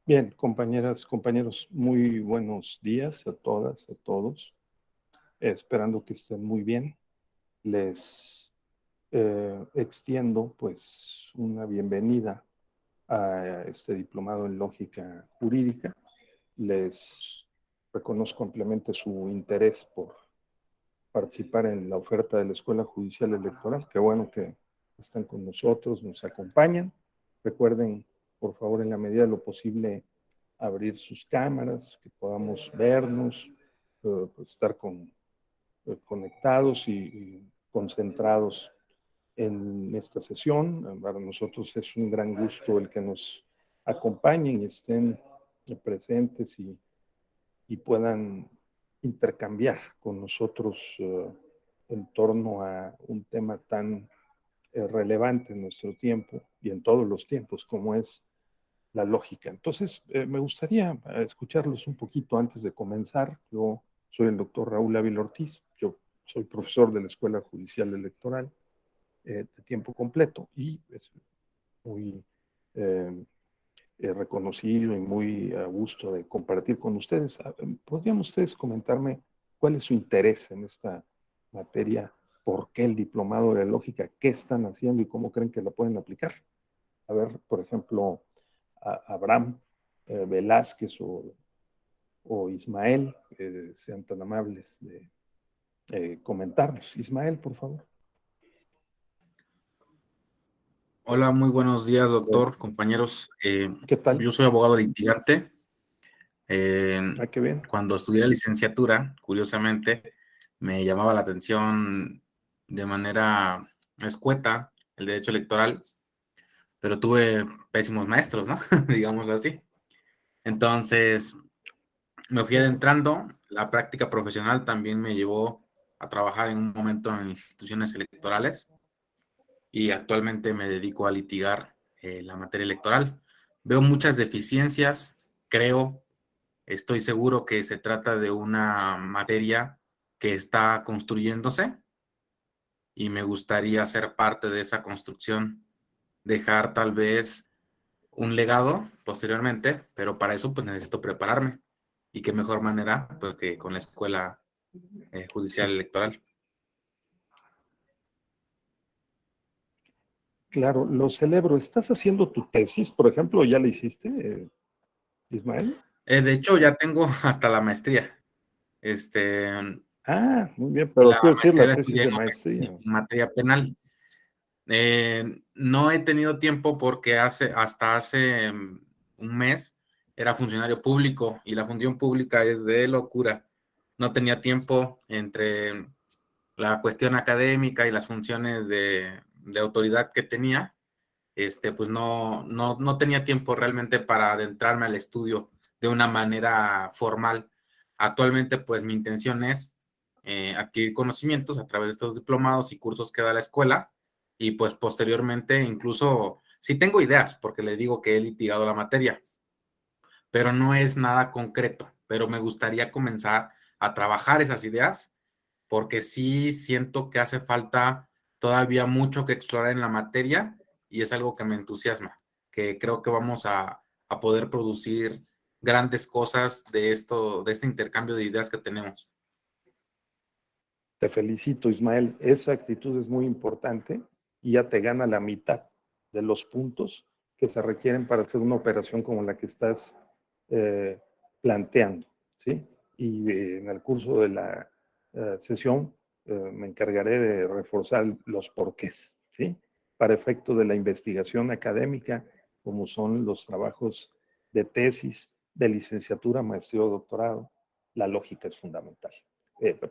Bien, compañeras, compañeros, muy buenos días a todas, a todos. Esperando que estén muy bien. Les extiendo pues una bienvenida a este diplomado en lógica jurídica. Les reconozco ampliamente su interés por participar en la oferta de la Escuela Judicial Electoral. Qué bueno que están con nosotros, nos acompañan. Recuerden, por favor, en la medida de lo posible, abrir sus cámaras, que podamos vernos, pues, estar conectados y concentrados en esta sesión. Para nosotros es un gran gusto el que nos acompañen y estén presentes y puedan intercambiar con nosotros en torno a un tema tan relevante en nuestro tiempo y en todos los tiempos como es la lógica. Entonces, me gustaría escucharlos un poquito antes de comenzar. Yo soy el doctor Raúl Ávila Ortiz, yo soy profesor de la Escuela Judicial Electoral de tiempo completo y es muy eh, reconocido y muy a gusto de compartir con ustedes. ¿Podrían ustedes comentarme cuál es su interés en esta materia? ¿Por qué el diplomado de lógica? ¿Qué están haciendo y cómo creen que la pueden aplicar? A ver, por ejemplo, Abraham Velázquez o Ismael, sean tan amables de comentarnos. Ismael, por favor. Hola, muy buenos días, Bueno, doctor, compañeros. ¿qué tal? Yo soy abogado litigante. Qué bien. Cuando estudié la licenciatura, curiosamente, me llamaba la atención de manera escueta el derecho electoral, pero tuve pésimos maestros, ¿no? Digámoslo así. Entonces, me fui adentrando. La práctica profesional también me llevó a trabajar en un momento en instituciones electorales y actualmente me dedico a litigar la materia electoral. Veo muchas deficiencias, estoy seguro que se trata de una materia que está construyéndose y me gustaría ser parte de esa construcción, dejar tal vez un legado posteriormente, pero para eso pues necesito prepararme. Y qué mejor manera pues que con la Escuela Judicial Electoral. Claro, lo celebro. ¿Estás haciendo tu tesis, por ejemplo? ¿Ya la hiciste, Ismael? De hecho, ya tengo hasta la maestría. Este, Ah, muy bien, pero la quiero decir maestría la la tesis estudié de maestría. en materia penal. No he tenido tiempo porque hasta hace un mes era funcionario público y la función pública es de locura. No tenía tiempo entre la cuestión académica y las funciones de autoridad que tenía. Pues no tenía tiempo realmente para adentrarme al estudio de una manera formal. Actualmente, pues mi intención es adquirir conocimientos a través de estos diplomados y cursos que da la escuela y pues posteriormente incluso, sí tengo ideas, porque le digo que he litigado la materia, pero no es nada concreto, pero me gustaría comenzar a trabajar esas ideas porque sí siento que hace falta todavía mucho que explorar en la materia y es algo que me entusiasma, que creo que vamos a poder producir grandes cosas de este intercambio de ideas que tenemos. Te felicito, Ismael. Esa actitud es muy importante y ya te gana la mitad de los puntos que se requieren para hacer una operación como la que estás eh, planteando, ¿sí? Y en el curso de la sesión me encargaré de reforzar los porqués, ¿sí? Para efecto de la investigación académica, como son los trabajos de tesis, de licenciatura, maestría o doctorado, la lógica es fundamental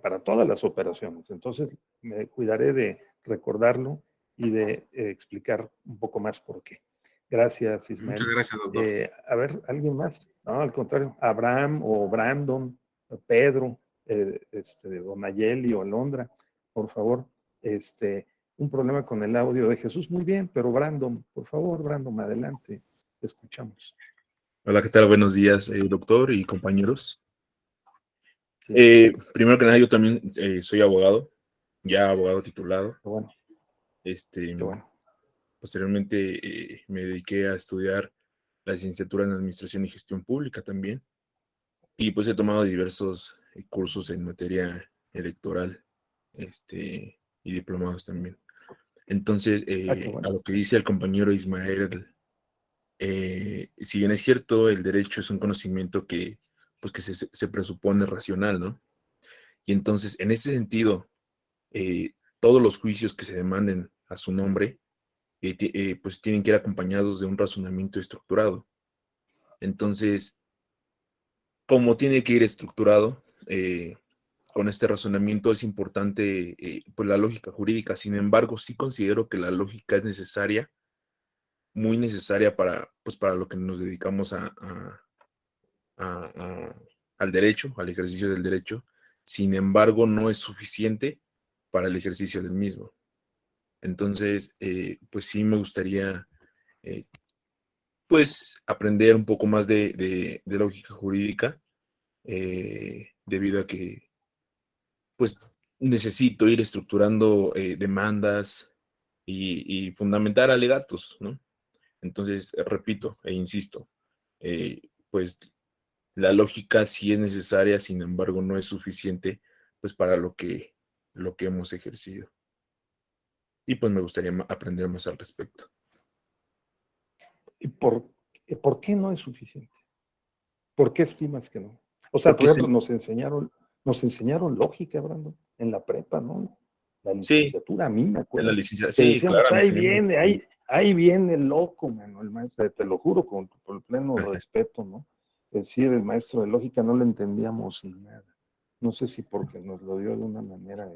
para todas las operaciones. Entonces, me cuidaré de recordarlo y de explicar un poco más por qué. Gracias, Muchas Ismael. gracias, doctor. A ver, ¿alguien más? No, al contrario, Abraham o Brandon, Pedro, o Nayeli o Alondra, por favor, un problema con el audio de Jesús, muy bien, pero Brandon, por favor, Brandon, adelante, te escuchamos. Hola, ¿qué tal? Buenos días, doctor y compañeros. Sí, Primero que nada, yo también soy abogado, ya abogado titulado. qué bueno, Este, qué bueno. Posteriormente me dediqué a estudiar la licenciatura en Administración y Gestión Pública también. Y pues he tomado diversos cursos en materia electoral, y diplomados también. Entonces, Qué a bueno. lo que dice el compañero Ismael, si bien es cierto, el derecho es un conocimiento que, pues, que se presupone racional, ¿no? Y entonces, en ese sentido, todos los juicios que se demanden a su nombre, pues tienen que ir acompañados de un razonamiento estructurado. Entonces, como tiene que ir estructurado, con este razonamiento es importante, pues la lógica jurídica. Sin embargo, sí considero que la lógica es necesaria, muy necesaria pues para lo que nos dedicamos a- a- al derecho, al ejercicio del derecho. Sin embargo, no es suficiente para el ejercicio del mismo. Entonces, pues sí me gustaría, eh, pues, aprender un poco más de lógica jurídica, debido a que, pues, necesito ir estructurando demandas y fundamentar alegatos, ¿no? Entonces, repito e insisto, pues la lógica sí es necesaria, sin embargo, no es suficiente, pues, para lo que hemos ejercido. Y pues me gustaría aprender más al respecto. ¿Y por qué no es suficiente? ¿Por qué estimas que no? O sea, Porque por ejemplo, nos enseñaron lógica, Brandon, en la prepa, ¿no? La sí, licenciatura, a mí me en la acuerdo, licenciatura, que sí, claro, decíamos, a mí ahí también viene, ahí viene el loco, mano, el maestro, te lo juro, con por el pleno Ajá. respeto, ¿no? Es decir, el maestro de lógica no lo entendíamos sin nada. No sé si porque nos lo dio de una manera,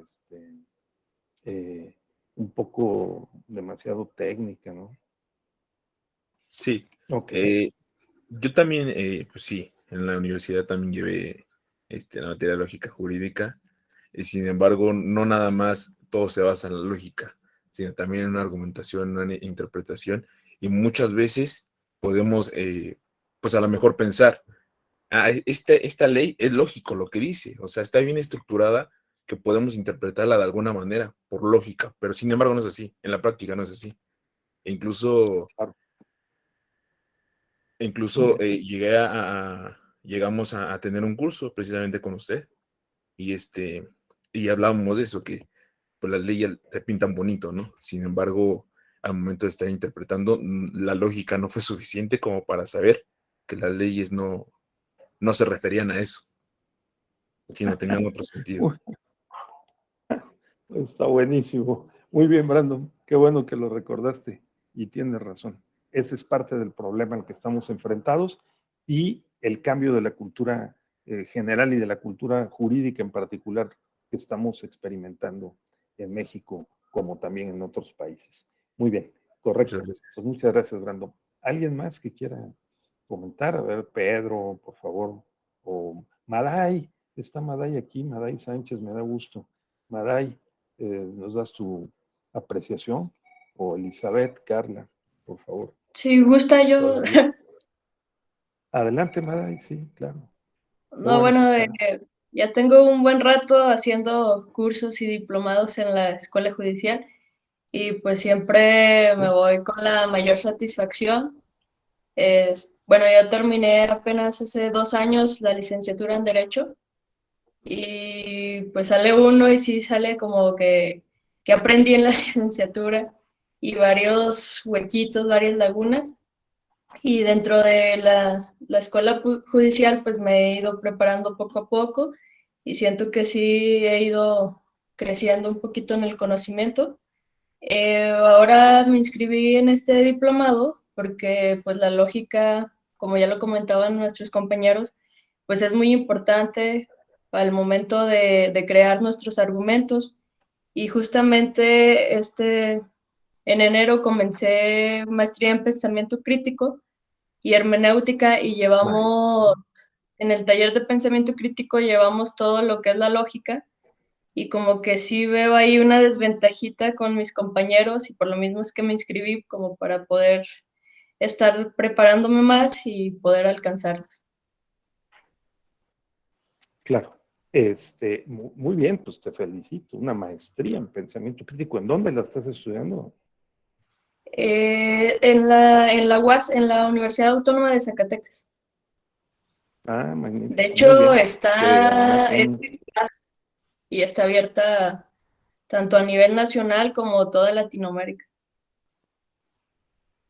un poco demasiado técnica, ¿no? Sí. Ok. Yo también, pues sí, en la universidad también llevé la materia de lógica jurídica, y sin embargo, no nada más todo se basa en la lógica, sino también en una argumentación, una interpretación, y muchas veces podemos, pues a lo mejor pensar, esta ley es lógico lo que dice, o sea, está bien estructurada, que podemos interpretarla de alguna manera, por lógica, pero sin embargo no es así, en la práctica no es así. E incluso Claro. Muy Incluso bien. llegamos a tener un curso precisamente con usted y y hablábamos de eso, que pues las leyes te pintan bonito, ¿no? Sin embargo, al momento de estar interpretando, la lógica no fue suficiente como para saber que las leyes no se referían a eso, sino tenían otro sentido. Está buenísimo. Muy bien, Brandon. Qué bueno que lo recordaste y tienes razón. Ese es parte del problema al que estamos enfrentados y el cambio de la cultura general y de la cultura jurídica en particular que estamos experimentando en México como también en otros países. Muy bien, Muchas correcto. Pues gracias. muchas gracias, Brandon. ¿Alguien más que quiera comentar? A ver, Pedro, por favor. O Maday. Está Maday aquí, Maday Sánchez, me da gusto. Maday, nos das tu apreciación, o Elizabeth, Carla, por favor. Si gusta yo, Todavía. Adelante, Maday, sí, claro. Qué no, bueno que bueno, estás. ya tengo un buen rato haciendo cursos y diplomados en la escuela judicial y pues siempre me voy con la mayor satisfacción. Bueno, ya terminé apenas hace 2 años la licenciatura en Derecho y pues sale uno y sí sale como que aprendí en la licenciatura y varios huequitos, varias lagunas. Y dentro de la escuela judicial, pues me he ido preparando poco a poco y siento que sí he ido creciendo un poquito en el conocimiento. Ahora me inscribí en este diplomado porque pues la lógica, como ya lo comentaban nuestros compañeros, pues es muy importante al momento de crear nuestros argumentos. Y justamente en enero comencé maestría en pensamiento crítico y hermenéutica y llevamos, en el taller de pensamiento crítico llevamos todo lo que es la lógica y como que sí veo ahí una desventajita con mis compañeros y por lo mismo es que me inscribí como para poder estar preparándome más y poder alcanzarlos. Claro. Muy bien, pues te felicito. Una maestría en pensamiento crítico. ¿En dónde la estás estudiando? En la UAS, en la Universidad Autónoma de Zacatecas. Ah, De magnífico, muy hecho, bien. Que además son, y está abierta tanto a nivel nacional como toda Latinoamérica.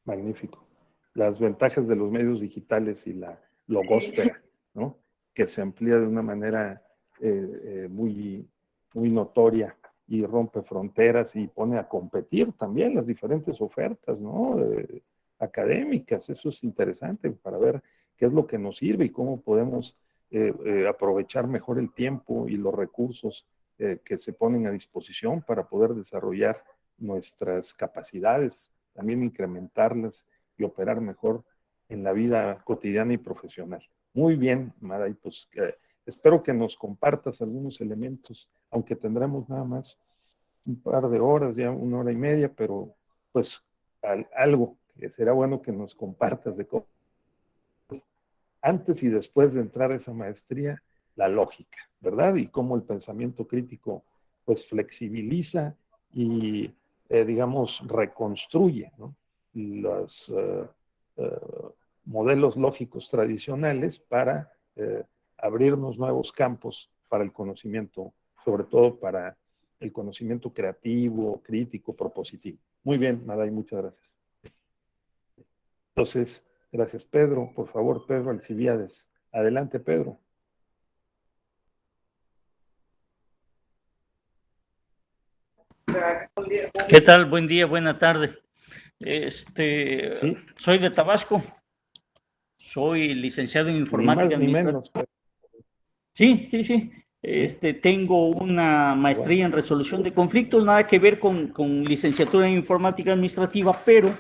magnífico. Las ventajas de los medios digitales y la Sí. logósfera, ¿no? Que se amplía de una manera muy, muy notoria y rompe fronteras y pone a competir también las diferentes ofertas, ¿no? Académicas. Eso es interesante para ver qué es lo que nos sirve y cómo podemos aprovechar mejor el tiempo y los recursos que se ponen a disposición para poder desarrollar nuestras capacidades, también incrementarlas y operar mejor en la vida cotidiana y profesional. Muy bien, Maray, pues espero que nos compartas algunos elementos, aunque tendremos nada más un par de horas, ya 1 hora y media, pero pues algo que será bueno que nos compartas de cómo antes y después de entrar a esa maestría, la lógica, ¿verdad? Y cómo el pensamiento crítico pues flexibiliza y, digamos, reconstruye, ¿no? Los modelos lógicos tradicionales para abrirnos nuevos campos para el conocimiento, sobre todo para el conocimiento creativo, crítico, propositivo. Muy bien, Maday, muchas gracias. Entonces, gracias, Pedro. Por favor, Pedro Alcibiades. Adelante, Pedro. ¿Qué tal? Buen día, buena tarde. Sí, Soy de Tabasco, soy licenciado en ni informática más ni administrativa. menos. Pedro. Sí, sí, sí. Sí, Tengo una qué bueno. maestría en resolución de conflictos, nada que ver con licenciatura en informática administrativa, pero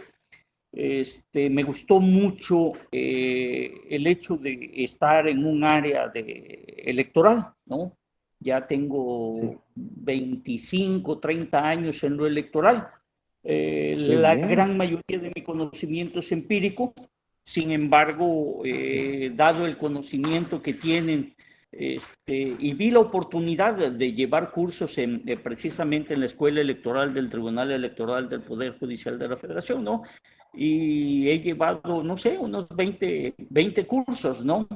me gustó mucho el hecho de estar en un área electoral, ¿no? Ya Sí, tengo 25, 30 años en lo electoral. qué La bien. gran mayoría de mi conocimiento es empírico, sin embargo, Sí, dado el conocimiento que tienen, y vi la oportunidad de llevar cursos precisamente en la Escuela Electoral del Tribunal Electoral del Poder Judicial de la Federación, ¿no? Y he llevado, no sé, unos 20 cursos, ¿no?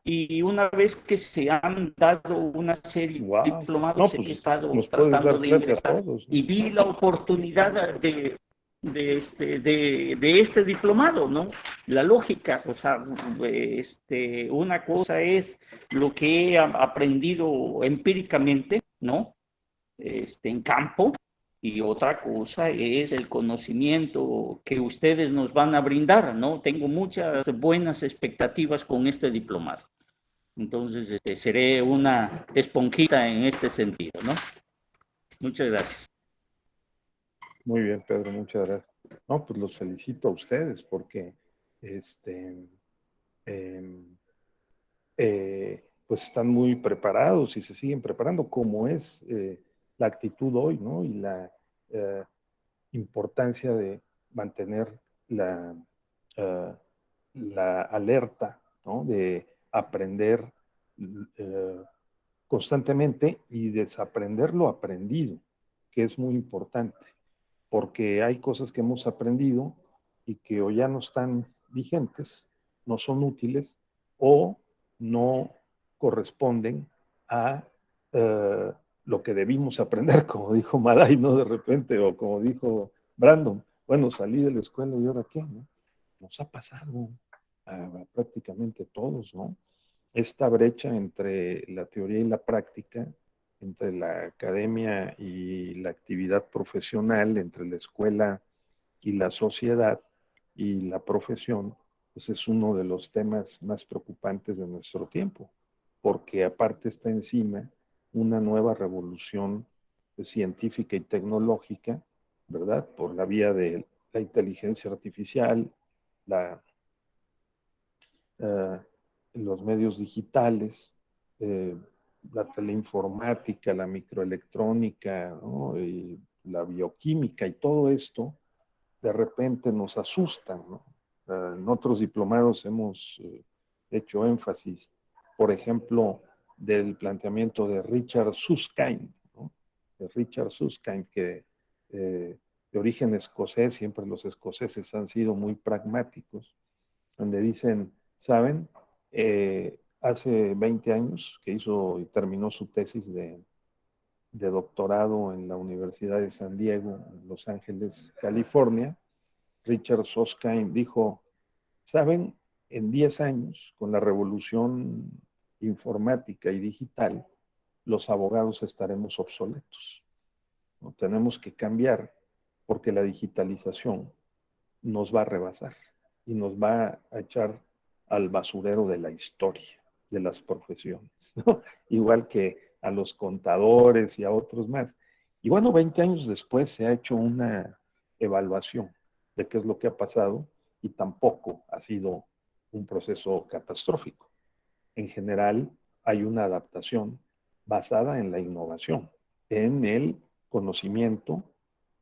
Y una vez que se han dado una serie de wow. No, diplomados, he pues estado nos puedes tratando dar de clase a ingresar todos, ¿no? y vi la oportunidad de este diplomado, ¿no? La lógica, o sea, una cosa es lo que he aprendido empíricamente, ¿no? En campo, y otra cosa es el conocimiento que ustedes nos van a brindar, ¿no? Tengo muchas buenas expectativas con este diplomado. Entonces, seré una esponjita en este sentido, ¿no? Muchas gracias. Muy bien, Pedro, muchas gracias. No, pues los felicito a ustedes porque eh, pues están muy preparados y se siguen preparando, como es la actitud hoy, ¿no? Y la eh, importancia de mantener uh, la alerta, ¿no? De aprender uh, constantemente y desaprender lo aprendido, que es muy importante, porque hay cosas que hemos aprendido y que o ya no están vigentes, no son útiles o no corresponden a lo que debimos aprender, como dijo Maday, ¿no? De repente, o como dijo Brandon, bueno, salí de la escuela y ahora qué, ¿no? Nos ha pasado a prácticamente todos, ¿no? Esta brecha entre la teoría y la práctica, entre la academia y la actividad profesional, entre la escuela y la sociedad y la profesión, pues es uno de los temas más preocupantes de nuestro tiempo, porque aparte está encima una nueva revolución científica y tecnológica, ¿verdad? Por la vía de la inteligencia artificial, la eh, los medios digitales, eh, la teleinformática, la microelectrónica, ¿no? Y la bioquímica y todo esto, de repente nos asustan, ¿no? En otros diplomados hemos hecho énfasis, por ejemplo, del planteamiento de Richard Susskind, ¿no? De Richard Susskind, que de origen escocés, siempre los escoceses han sido muy pragmáticos, donde dicen, ¿saben? Hace 20 años que hizo y terminó su tesis de doctorado en la Universidad de San Diego, en Los Ángeles, California, Richard Susskind dijo, ¿saben? En 10 años, con la revolución informática y digital, los abogados estaremos obsoletos. ¿No? Tenemos que cambiar porque la digitalización nos va a rebasar y nos va a echar al basurero de la historia, de las profesiones, ¿no? Igual que a los contadores y a otros más. Y bueno, 20 años después se ha hecho una evaluación de qué es lo que ha pasado y tampoco ha sido un proceso catastrófico. En general, hay una adaptación basada en la innovación, en el conocimiento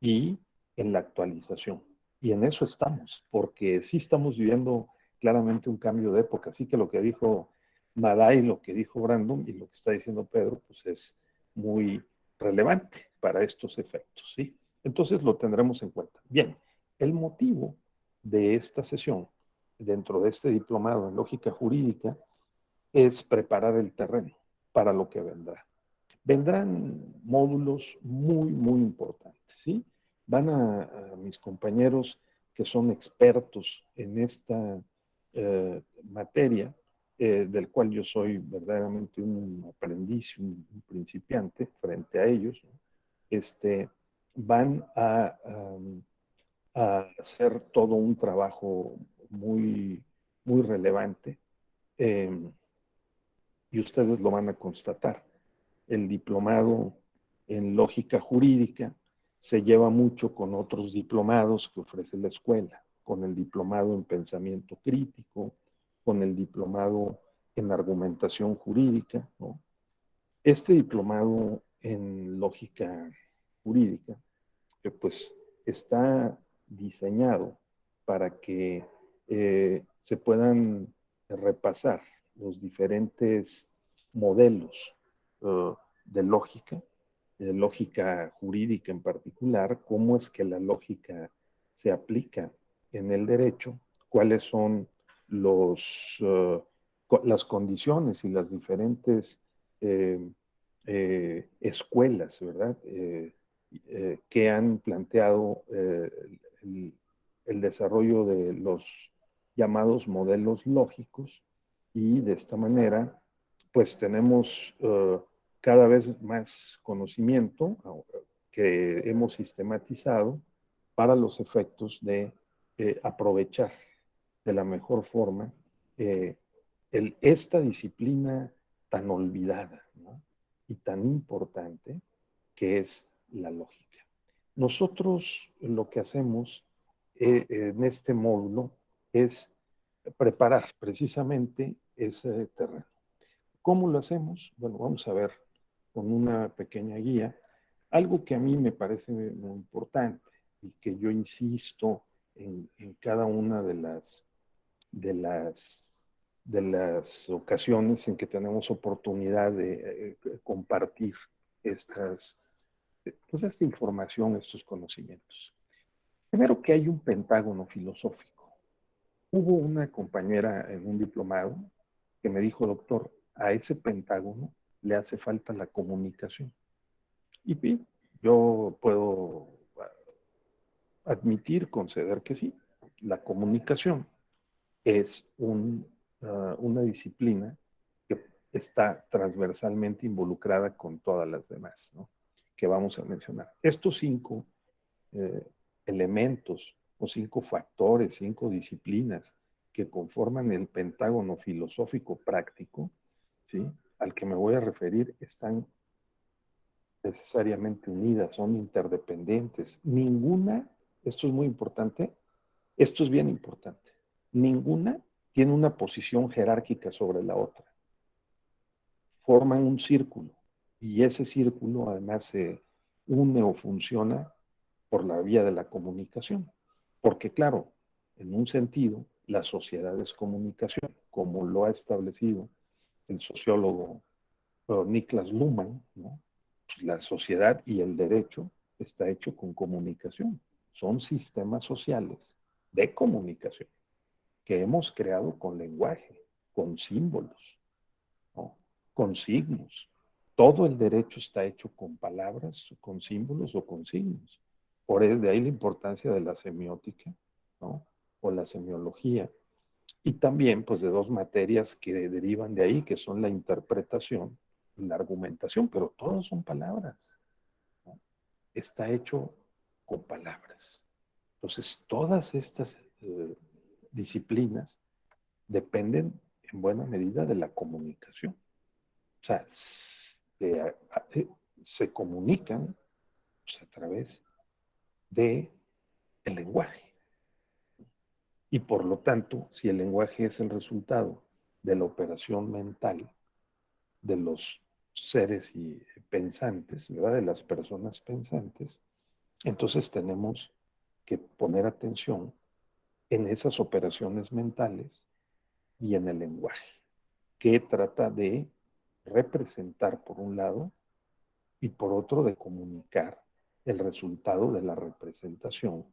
y en la actualización. Y en eso estamos, porque sí estamos viviendo claramente un cambio de época. Así que lo que dijo Madai, lo que dijo Brandon y lo que está diciendo Pedro, pues es muy relevante para estos efectos, ¿sí? Entonces lo tendremos en cuenta. Bien, el motivo de esta sesión, dentro de este diplomado en lógica jurídica, es preparar el terreno para lo que vendrá. Vendrán módulos muy, muy importantes, ¿sí? Van a mis compañeros que son expertos en esta materia, del cual yo soy verdaderamente un aprendiz, un principiante frente a ellos, ¿no? Van a hacer todo un trabajo muy, muy relevante. Y ustedes lo van a constatar. El diplomado en lógica jurídica se lleva mucho con otros diplomados que ofrece la escuela, con el diplomado en pensamiento crítico, con el diplomado en argumentación jurídica, ¿no? Este diplomado en lógica jurídica, pues está diseñado para que se puedan repasar los diferentes modelos uh, de lógica jurídica en particular, cómo es que la lógica se aplica en el derecho, cuáles son las condiciones y las diferentes eh, escuelas, ¿verdad? Que han planteado el desarrollo de los llamados modelos lógicos y de esta manera pues tenemos cada vez más conocimiento que hemos sistematizado para los efectos de aprovechar de la mejor forma esta disciplina tan olvidada, ¿no? Y tan importante que es la lógica. Nosotros lo que hacemos en este módulo es preparar precisamente ese terreno. ¿Cómo lo hacemos? Bueno, vamos a ver con una pequeña guía algo que a mí me parece muy importante y que yo insisto en cada una de las ocasiones en que tenemos oportunidad de compartir pues esta información, estos conocimientos. Primero que hay un pentágono filosófico. Hubo una compañera en un diplomado que me dijo, doctor, a ese pentágono le hace falta la comunicación. Y yo puedo admitir, conceder que sí. La comunicación es una disciplina que está transversalmente involucrada con todas las demás, ¿no? Que vamos a mencionar. Estos 5 elementos o 5 factores, 5 disciplinas que conforman el pentágono filosófico práctico, ¿sí?, al que me voy a referir, están necesariamente unidas, son interdependientes. Ninguna, esto es muy importante, esto es bien importante, ninguna tiene una posición jerárquica sobre la otra. Forman un círculo y ese círculo además se une o funciona por la vía de la comunicación. Porque claro, en un sentido, la sociedad es comunicación, como lo ha establecido el sociólogo Niklas Luhmann, ¿no? La sociedad y el derecho está hecho con comunicación. son sistemas sociales de comunicación que hemos creado con lenguaje, con símbolos, ¿no? Con signos. Todo el derecho está hecho con palabras, con símbolos o con signos. Por eso de ahí la importancia de la semiótica, ¿no? O la semiología. Y también, pues, de dos materias que derivan de ahí, que son la interpretación y la argumentación, pero todos son palabras, ¿no? Está hecho con palabras. Entonces, todas estas disciplinas dependen en buena medida de la comunicación. O sea, se comunican, pues, a través de el lenguaje. Y por lo tanto, si el lenguaje es el resultado de la operación mental de los seres y pensantes, ¿verdad? De las personas pensantes, entonces tenemos que poner atención en esas operaciones mentales y en el lenguaje, que trata de representar por un lado y por otro de comunicar el resultado de la representación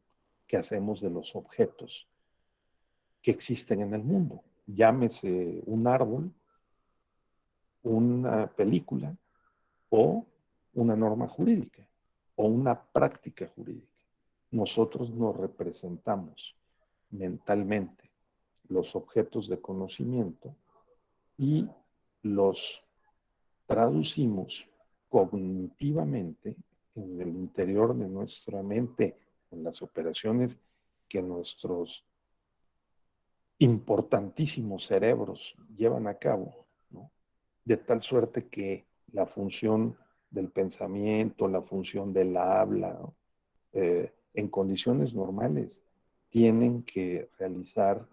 que hacemos de los objetos que existen en el mundo. Llámese un árbol, una película o una norma jurídica o una práctica jurídica. Nosotros nos representamos mentalmente los objetos de conocimiento y los traducimos cognitivamente en el interior de nuestra mente, en las operaciones que nuestros importantísimos cerebros llevan a cabo, ¿no? De tal suerte que la función del pensamiento, la función del habla, ¿no? En condiciones normales tienen que realizar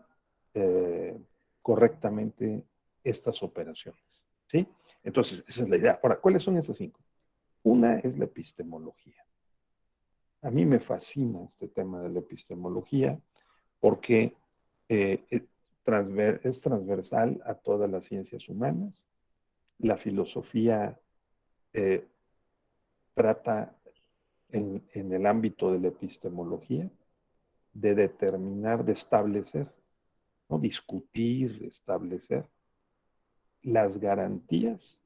correctamente estas operaciones, ¿sí? Entonces, esa es la idea. Ahora, ¿cuáles son esas 5? Una es la epistemología. A mí me fascina este tema de la epistemología porque es transversal a todas las ciencias humanas. La filosofía trata en el ámbito de la epistemología de determinar, de establecer, ¿no? Discutir, establecer las garantías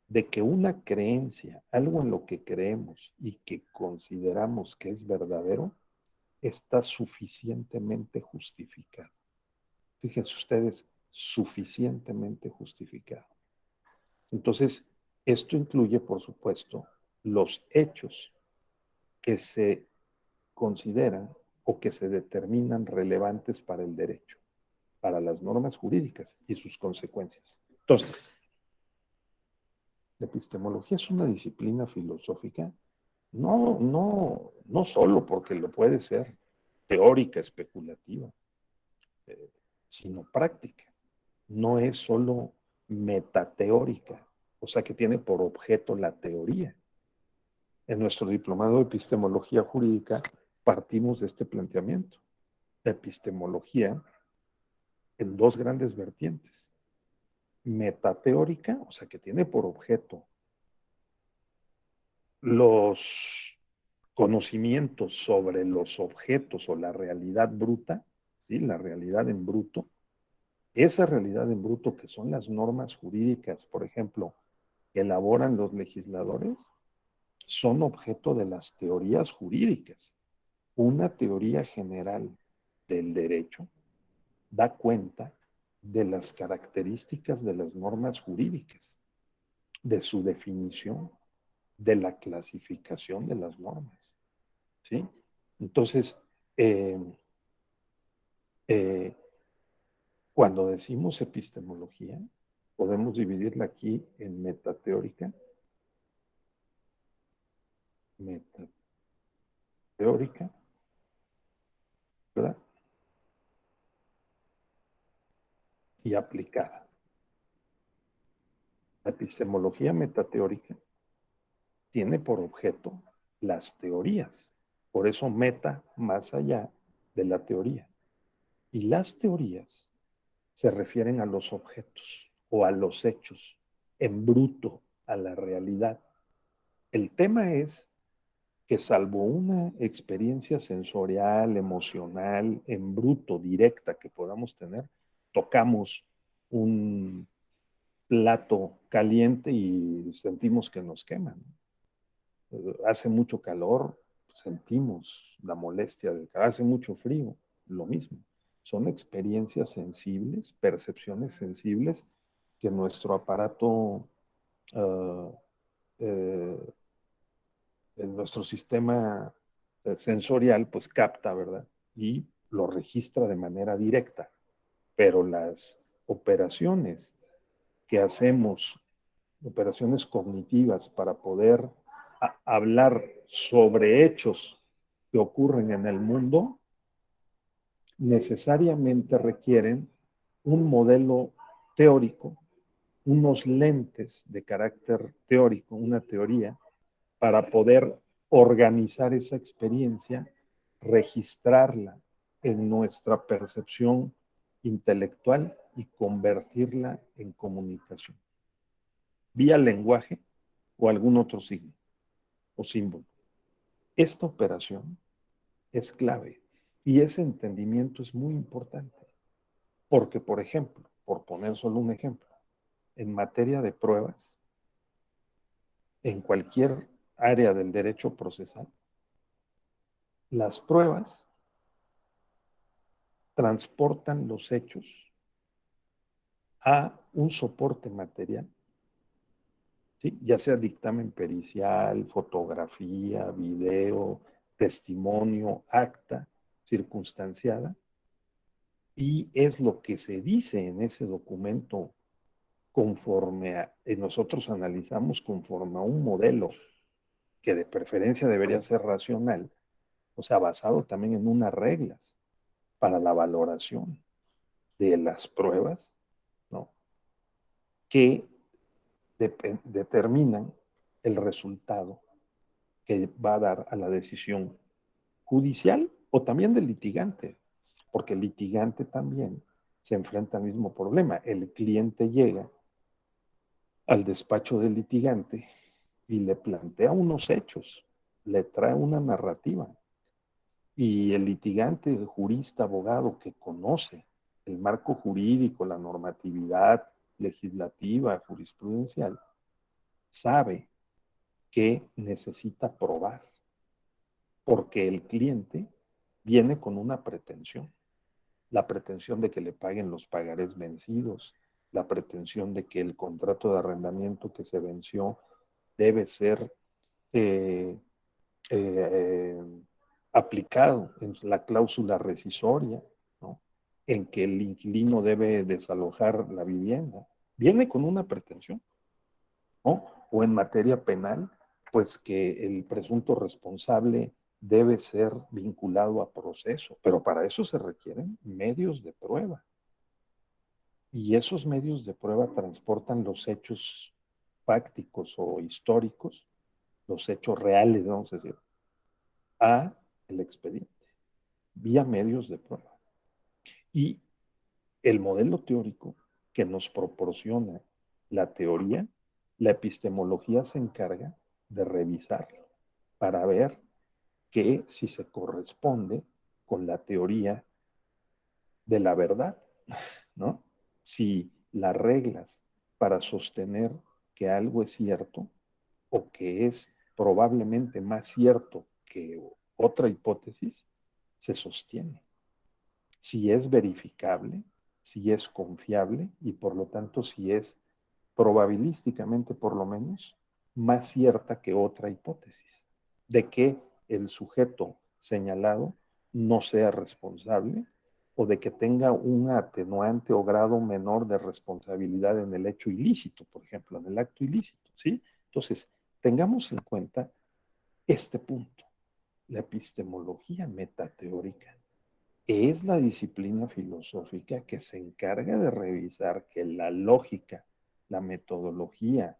de que una creencia, algo en lo que creemos y que consideramos que es verdadero, está suficientemente justificado. Fíjense ustedes, suficientemente justificado. Entonces, esto incluye, por supuesto, los hechos que se consideran o que se determinan relevantes para el derecho, para las normas jurídicas y sus consecuencias. Entonces, la epistemología es una disciplina filosófica, no solo porque lo puede ser teórica, especulativa, sino práctica. No es solo metateórica, o sea que tiene por objeto la teoría. En nuestro diplomado de epistemología jurídica partimos de este planteamiento. La epistemología en dos grandes vertientes. Metateórica, o sea que tiene por objeto los conocimientos sobre los objetos o la realidad bruta, ¿sí? La realidad en bruto. Esa realidad en bruto que son las normas jurídicas, por ejemplo, que elaboran los legisladores, son objeto de las teorías jurídicas. Una teoría general del derecho da cuenta de las características de las normas jurídicas, de su definición, de la clasificación de las normas, ¿sí? Entonces, eh, eh, cuando decimos epistemología, podemos dividirla aquí en metateórica, ¿verdad? Y aplicada. La epistemología metateórica tiene por objeto las teorías. Por eso meta más allá de la teoría. Y las teorías se refieren a los objetos o a los hechos, en bruto, a la realidad. El tema es que salvo una experiencia sensorial, emocional, en bruto, directa que podamos tener, tocamos un plato caliente y sentimos que nos queman. Hace mucho calor, sentimos la molestia del calor. Hace mucho frío, lo mismo. Son experiencias sensibles, percepciones sensibles que nuestro aparato, uh, en nuestro sistema sensorial, pues capta, ¿verdad? Y lo registra de manera directa. Pero las operaciones que hacemos, operaciones cognitivas para poder hablar sobre hechos que ocurren en el mundo, necesariamente requieren un modelo teórico, unos lentes de carácter teórico, una teoría, para poder organizar esa experiencia, registrarla en nuestra percepción intelectual y convertirla en comunicación, vía lenguaje o algún otro signo o símbolo. Esta operación es clave y ese entendimiento es muy importante porque, por ejemplo, por poner solo un ejemplo, en materia de pruebas, en cualquier área del derecho procesal, las pruebas transportan los hechos a un soporte material, ¿sí? Ya sea dictamen pericial, fotografía, video, testimonio, acta circunstanciada, y es lo que se dice en ese documento conforme nosotros analizamos conforme a un modelo que de preferencia debería ser racional, o sea, basado también en unas reglas para la valoración de las pruebas, ¿no? Que determinan el resultado que va a dar a la decisión judicial o también del litigante, porque el litigante también se enfrenta al mismo problema. El cliente llega al despacho del litigante y le plantea unos hechos, le trae una narrativa, y el litigante, el jurista, abogado que conoce el marco jurídico, la normatividad legislativa, jurisprudencial, sabe que necesita probar, porque el cliente viene con una pretensión, la pretensión de que le paguen los pagarés vencidos, la pretensión de que el contrato de arrendamiento que se venció debe ser eh, eh, aplicado en la cláusula rescisoria, ¿no? En que el inquilino debe desalojar la vivienda. Viene con una pretensión, ¿no? O en materia penal, pues que el presunto responsable debe ser vinculado a proceso, pero para eso se requieren medios de prueba. Y esos medios de prueba transportan los hechos fácticos o históricos, los hechos reales, vamos a decir, a el expediente, vía medios de prueba. Y el modelo teórico que nos proporciona la teoría, la epistemología se encarga de revisarlo para ver que si se corresponde con la teoría de la verdad, ¿no? Si las reglas para sostener que algo es cierto o que es probablemente más cierto que otra hipótesis, se sostiene. Si es verificable, si es confiable y por lo tanto si es probabilísticamente por lo menos más cierta que otra hipótesis, de que el sujeto señalado no sea responsable o de que tenga un atenuante o grado menor de responsabilidad en el hecho ilícito, por ejemplo, en el acto ilícito, ¿sí? Entonces, tengamos en cuenta este punto. La epistemología metateórica es la disciplina filosófica que se encarga de revisar que la lógica, la metodología,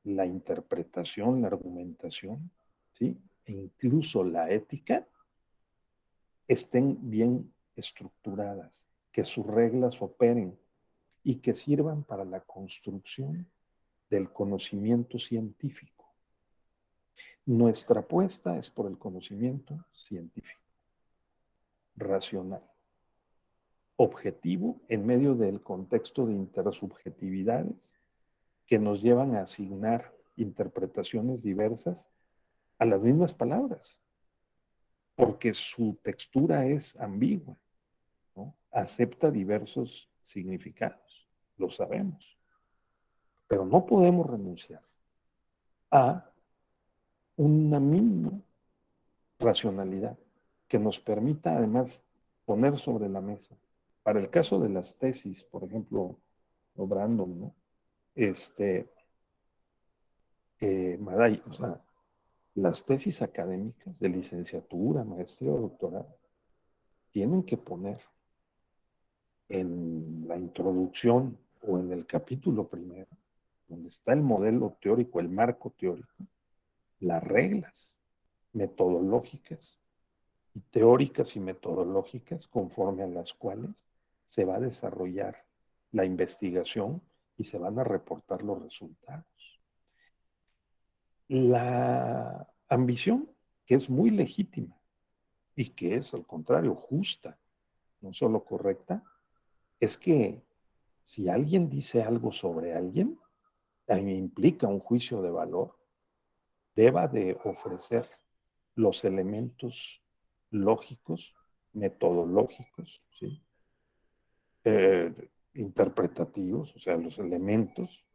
la interpretación, la argumentación, ¿sí? E incluso la ética estén bien estructuradas, que sus reglas operen y que sirvan para la construcción del conocimiento científico. Nuestra apuesta es por el conocimiento científico, racional, objetivo en medio del contexto de intersubjetividades que nos llevan a asignar interpretaciones diversas a las mismas palabras, porque su textura es ambigua, ¿no? Acepta diversos significados, lo sabemos, pero no podemos renunciar a una mínima racionalidad que nos permita además poner sobre la mesa. Para el caso de las tesis, por ejemplo, o Brandon, ¿no? Maday, o sea, las tesis académicas de licenciatura, maestría o doctorado tienen que poner en la introducción o en el capítulo primero, donde está el modelo teórico, el marco teórico, las reglas metodológicas y teóricas y metodológicas conforme a las cuales se va a desarrollar la investigación y se van a reportar los resultados. La ambición, que es muy legítima y que es al contrario justa, no solo correcta, es que si alguien dice algo sobre alguien, implica un juicio de valor, deba de ofrecer los elementos lógicos, metodológicos, ¿sí? Interpretativos, o sea, los elementos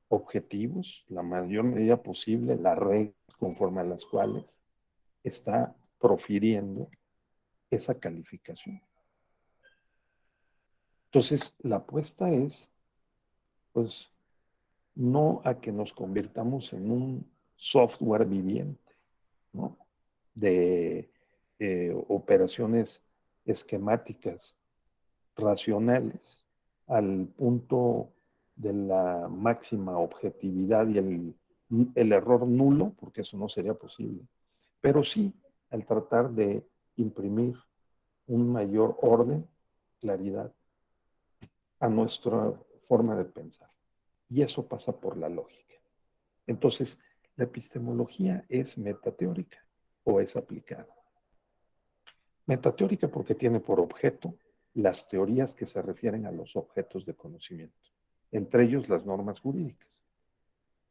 objetivos, la mayor medida posible, las reglas conforme a las cuales está profiriendo esa calificación. Entonces, la apuesta es, pues, no a que nos convirtamos en un software viviente, ¿no? De operaciones esquemáticas racionales al punto de la máxima objetividad y el error nulo, porque eso no sería posible, pero sí al tratar de imprimir un mayor orden, claridad a nuestra forma de pensar. Y eso pasa por la lógica. Entonces, la epistemología es metateórica o es aplicada. Metateórica porque tiene por objeto las teorías que se refieren a los objetos de conocimiento, entre ellos las normas jurídicas.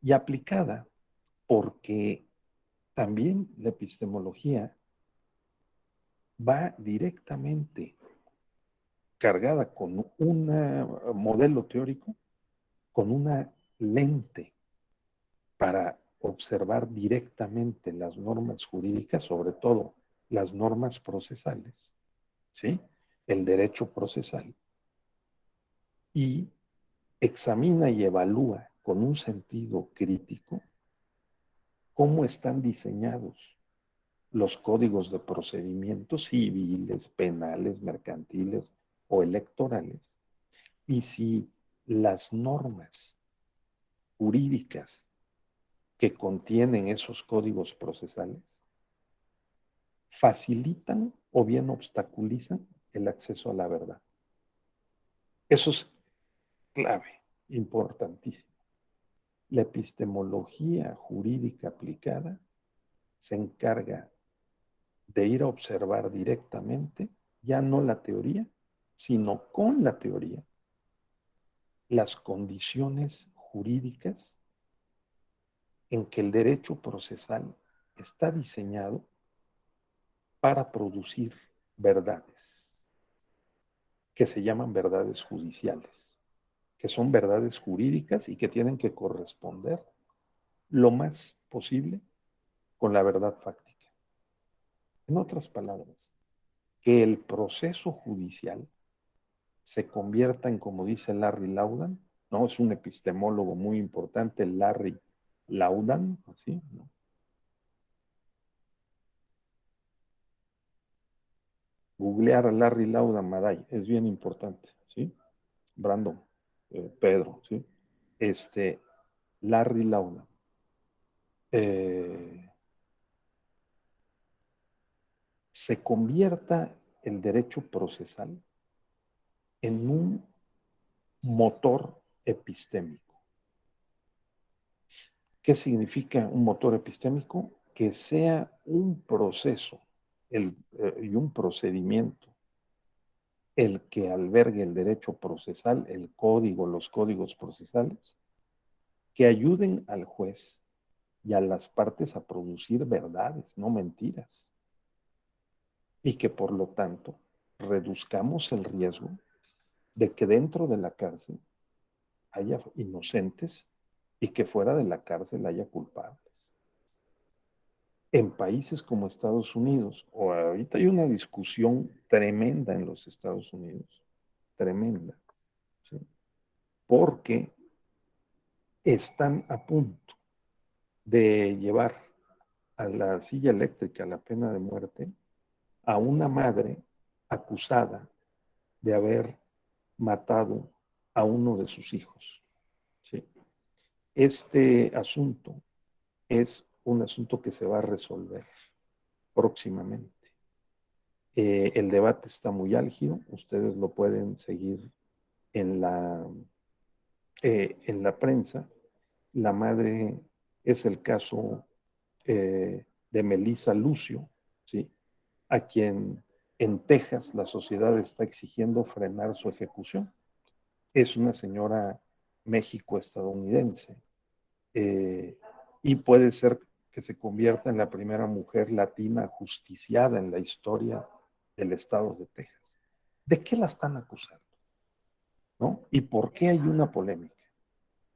Y aplicada porque también la epistemología va directamente cargada con un modelo teórico, con una lente para observar directamente las normas jurídicas, sobre todo las normas procesales, ¿sí? El derecho procesal, y examina y evalúa con un sentido crítico cómo están diseñados los códigos de procedimientos civiles, penales, mercantiles o electorales, y si las normas jurídicas que contienen esos códigos procesales facilitan o bien obstaculizan el acceso a la verdad. Eso es clave, importantísimo. La epistemología jurídica aplicada se encarga de ir a observar directamente, ya no la teoría, sino con la teoría, las condiciones jurídicas en que el derecho procesal está diseñado para producir verdades, que se llaman verdades judiciales, que son verdades jurídicas y que tienen que corresponder lo más posible con la verdad fáctica. En otras palabras, que el proceso judicial se convierta en, como dice Larry Laudan, ¿no? Es un epistemólogo muy importante, Larry Laudan, así, ¿no? Googlear a Larry Laudan Maday es bien importante, ¿sí? Brandon, Pedro, ¿sí? Larry Laudan. Se convierta el derecho procesal en un motor epistémico ¿Qué significa un motor epistémico? Que sea un proceso y un procedimiento el que albergue el derecho procesal, el código, los códigos procesales, que ayuden al juez y a las partes a producir verdades, no mentiras. Y que por lo tanto reduzcamos el riesgo de que dentro de la cárcel haya inocentes y que fuera de la cárcel haya culpables. En países como Estados Unidos, o ahorita hay una discusión tremenda en los Estados Unidos, tremenda, ¿sí? Porque están a punto de llevar a la silla eléctrica la pena de muerte a una madre acusada de haber matado a uno de sus hijos. ¿Sí? Este asunto es un asunto que se va a resolver próximamente. El debate está muy álgido, ustedes lo pueden seguir en la prensa. La madre es el caso de Melissa Lucio, ¿sí? A quien en Texas la sociedad está exigiendo frenar su ejecución. Es una señora México-estadounidense y puede ser que se convierta en la primera mujer latina ajusticiada en la historia del estado de Texas. ¿De qué la están acusando? ¿No? ¿Y por qué hay una polémica?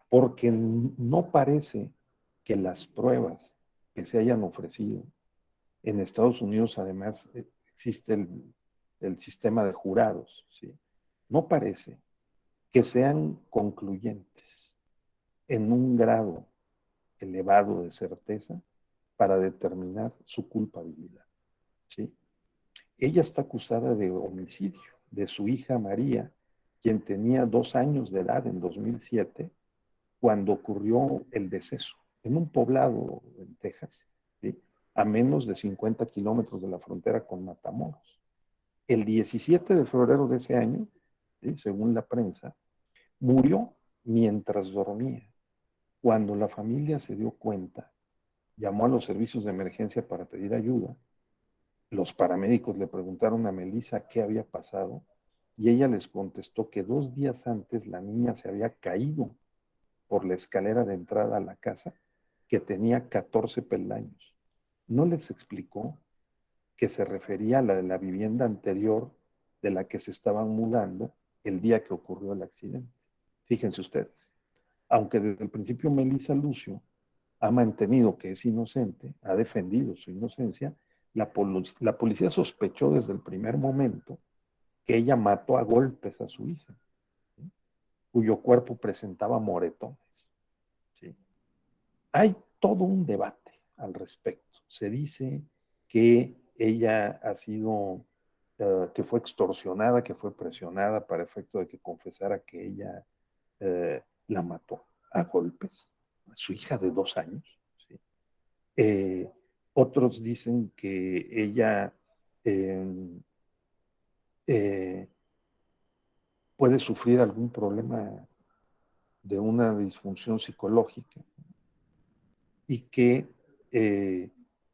Porque no parece que las pruebas que se hayan ofrecido en Estados Unidos, además, existe el sistema de jurados, ¿sí? No parece que sean concluyentes en un grado elevado de certeza para determinar su culpabilidad, ¿sí? Ella está acusada de homicidio de su hija María, quien tenía 2 años de edad en 2007, cuando ocurrió el deceso en un poblado en Texas, ¿sí? A menos de 50 kilómetros de la frontera con Matamoros. El 17 de febrero de ese año, ¿sí? Según la prensa, murió mientras dormía. Cuando la familia se dio cuenta, llamó a los servicios de emergencia para pedir ayuda. Los paramédicos le preguntaron a Melissa qué había pasado y ella les contestó que 2 días antes la niña se había caído por la escalera de entrada a la casa, que tenía 14 peldaños. No les explicó que se refería a la de la vivienda anterior de la que se estaban mudando el día que ocurrió el accidente. Fíjense ustedes, aunque desde el principio Melissa Lucio ha mantenido que es inocente, ha defendido su inocencia, la policía sospechó desde el primer momento que ella mató a golpes a su hija, ¿sí? Cuyo cuerpo presentaba moretones. ¿Sí? Hay todo un debate al respecto. Se dice que ella ha sido, que fue extorsionada, que fue presionada para efecto de que confesara que ella la mató a golpes, a su hija de 2 años. ¿Sí? Otros dicen que ella eh, puede sufrir algún problema de una disfunción psicológica y que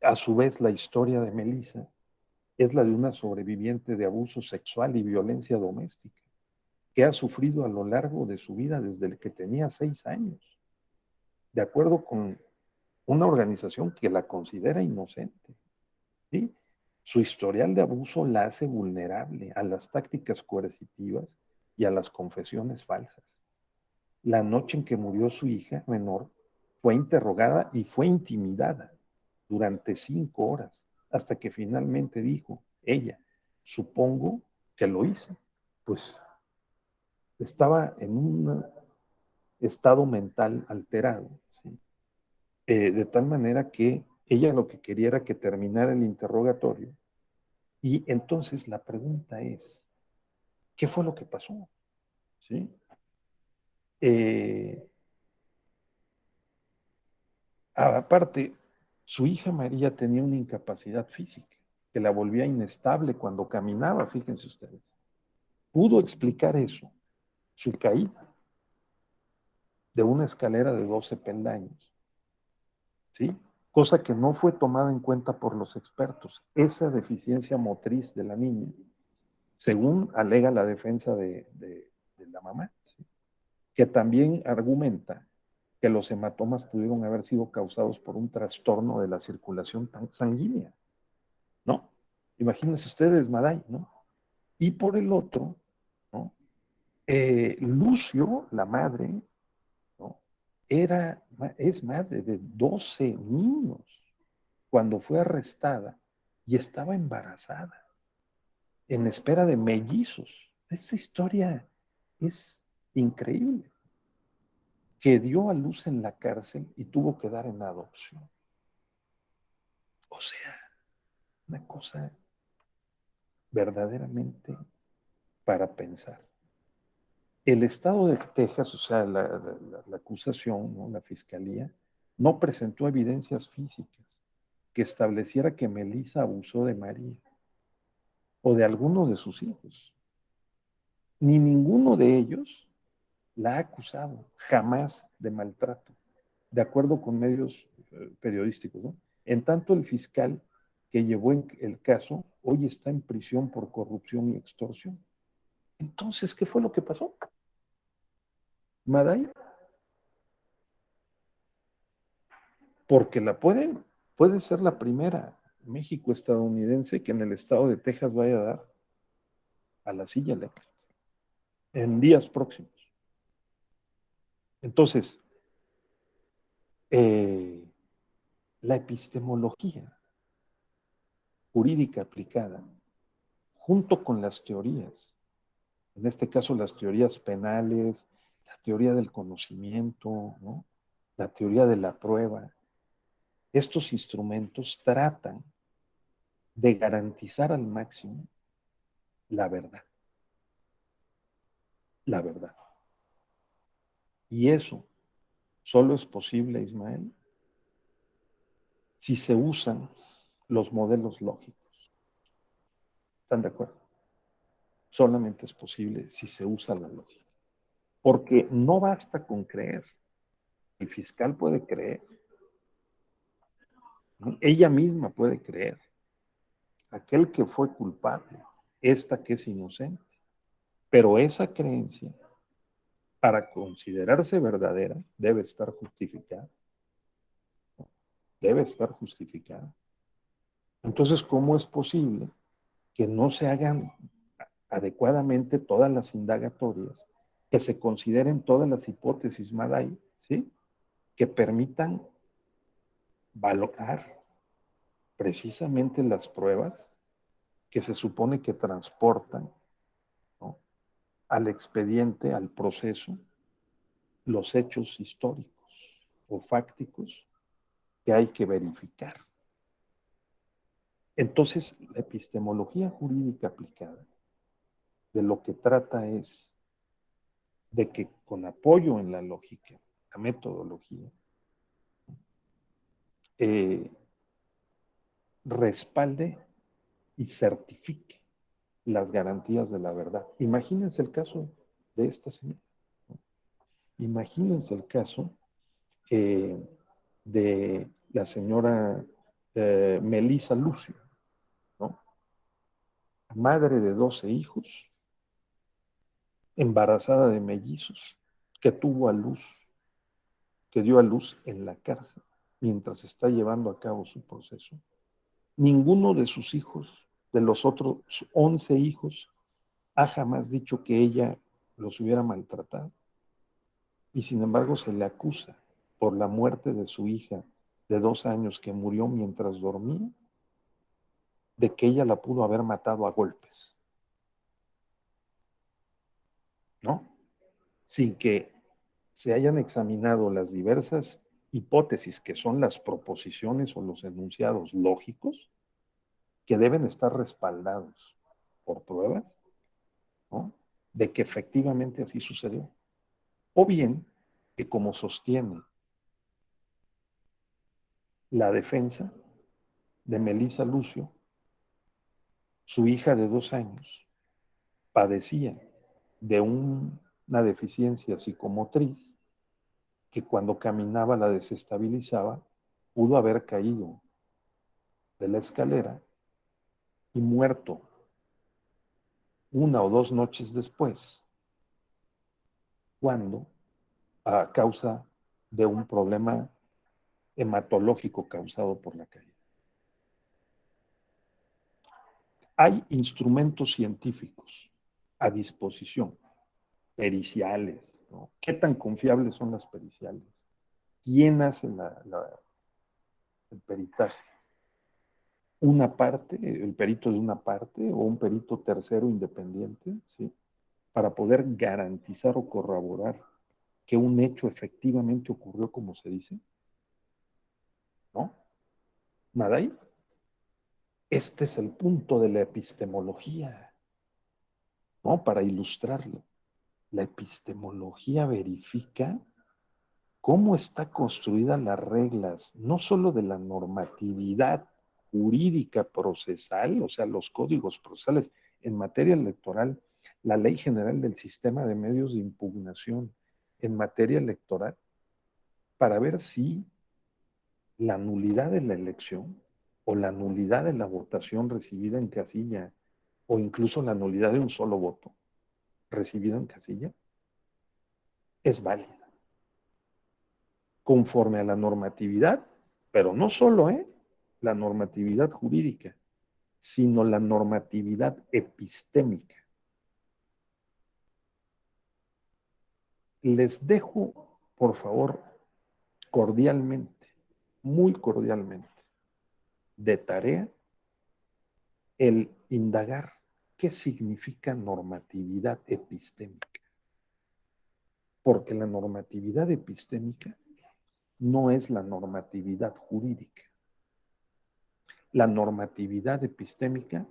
a su vez la historia de Melissa es la de una sobreviviente de abuso sexual y violencia doméstica que ha sufrido a lo largo de su vida desde el que tenía 6 años, de acuerdo con una organización que la considera inocente. ¿Sí? Su historial de abuso la hace vulnerable a las tácticas coercitivas y a las confesiones falsas. La noche en que murió su hija menor, fue interrogada y fue intimidada durante 5 horas, hasta que finalmente dijo, ella, supongo que lo hice, pues estaba en un estado mental alterado, ¿sí? De tal manera que ella lo que quería era que terminara el interrogatorio. Y entonces la pregunta es, ¿qué fue lo que pasó? ¿Sí? Aparte, su hija María tenía una incapacidad física que la volvía inestable cuando caminaba, fíjense ustedes. Pudo explicar eso, su caída de una escalera de 12 peldaños, ¿sí? Cosa que no fue tomada en cuenta por los expertos. Esa deficiencia motriz de la niña, según alega la defensa de la mamá, ¿sí? Que también argumenta que los hematomas pudieron haber sido causados por un trastorno de la circulación sanguínea, ¿no? Imagínense ustedes, Maday, ¿no? Y por el otro, ¿no? Lucio, la madre, ¿no? Es madre de 12 niños cuando fue arrestada y estaba embarazada, en espera de mellizos. Esta historia es increíble. Que dio a luz en la cárcel y tuvo que dar en adopción. O sea, una cosa verdaderamente para pensar. El estado de Texas, o sea, la acusación, ¿no? La fiscalía, no presentó evidencias físicas que estableciera que Melissa abusó de María o de alguno de sus hijos. Ni ninguno de ellos la ha acusado jamás de maltrato, de acuerdo con medios periodísticos, ¿no? En tanto, el fiscal que llevó el caso hoy está en prisión por corrupción y extorsión. Entonces, ¿qué fue lo que pasó? Maday, porque puede ser la primera México-estadounidense que en el estado de Texas vaya a dar a la silla eléctrica en días próximos. Entonces, la epistemología jurídica aplicada, junto con las teorías, en este caso las teorías penales, la teoría del conocimiento, ¿no? La teoría de la prueba, estos instrumentos tratan de garantizar al máximo la verdad. La verdad. Y eso solo es posible, Ismael, si se usan los modelos lógicos. ¿Están de acuerdo? Solamente es posible si se usa la lógica. Porque no basta con creer. El fiscal puede creer. ¿No? Ella misma puede creer. Aquel que fue culpable, esta que es inocente. Pero esa creencia, para considerarse verdadera, debe estar justificada. Debe estar justificada. Entonces, ¿cómo es posible que no se hagan adecuadamente todas las indagatorias, que se consideren todas las hipótesis Maday, ¿sí? Que permitan valorar precisamente las pruebas que se supone que transportan, ¿no? Al expediente, al proceso, los hechos históricos o fácticos que hay que verificar. Entonces, la epistemología jurídica aplicada de lo que trata es de que con apoyo en la lógica, la metodología, respalde y certifique las garantías de la verdad. Imagínense el caso de esta señora, ¿no? Imagínense el caso de la señora Melissa Lucio, ¿no? Madre de 12 hijos, embarazada de mellizos, que tuvo a luz, que dio a luz en la cárcel, mientras está llevando a cabo su proceso. Ninguno de sus hijos, de los otros 11 hijos, ha jamás dicho que ella los hubiera maltratado. Y sin embargo se le acusa por la muerte de su hija de 2 años que murió mientras dormía, de que ella la pudo haber matado a golpes, ¿no? Sin que se hayan examinado las diversas hipótesis que son las proposiciones o los enunciados lógicos que deben estar respaldados por pruebas, ¿no? De que efectivamente así sucedió. O bien que, como sostiene la defensa de Melissa Lucio, su hija de 2 años padecía de una deficiencia psicomotriz que cuando caminaba la desestabilizaba pudo haber caído de la escalera y muerto 1 o 2 noches después, cuando a causa de un problema hematológico causado por la caída. Hay instrumentos científicos a disposición, periciales, ¿no? ¿Qué tan confiables son las periciales? ¿Quién hace el peritaje? ¿Una parte, el perito de una parte o un perito tercero independiente? ¿Sí? Para poder garantizar o corroborar que un hecho efectivamente ocurrió como se dice. ¿No? ¿Nada ahí? Este es el punto de la epistemología, ¿no? Para ilustrarlo. La epistemología verifica cómo está construidas las reglas, no solo de la normatividad jurídica procesal, o sea, los códigos procesales en materia electoral, la Ley General del Sistema de Medios de Impugnación en materia electoral, para ver si la nulidad de la elección o la nulidad de la votación recibida en casilla o incluso la nulidad de un solo voto recibido en casilla es válida conforme a la normatividad, pero no solo la normatividad jurídica, sino la normatividad epistémica. Les dejo, por favor, cordialmente, muy cordialmente, de tarea el indagar qué significa normatividad epistémica. Porque la normatividad epistémica no es la normatividad jurídica. La normatividad epistémica,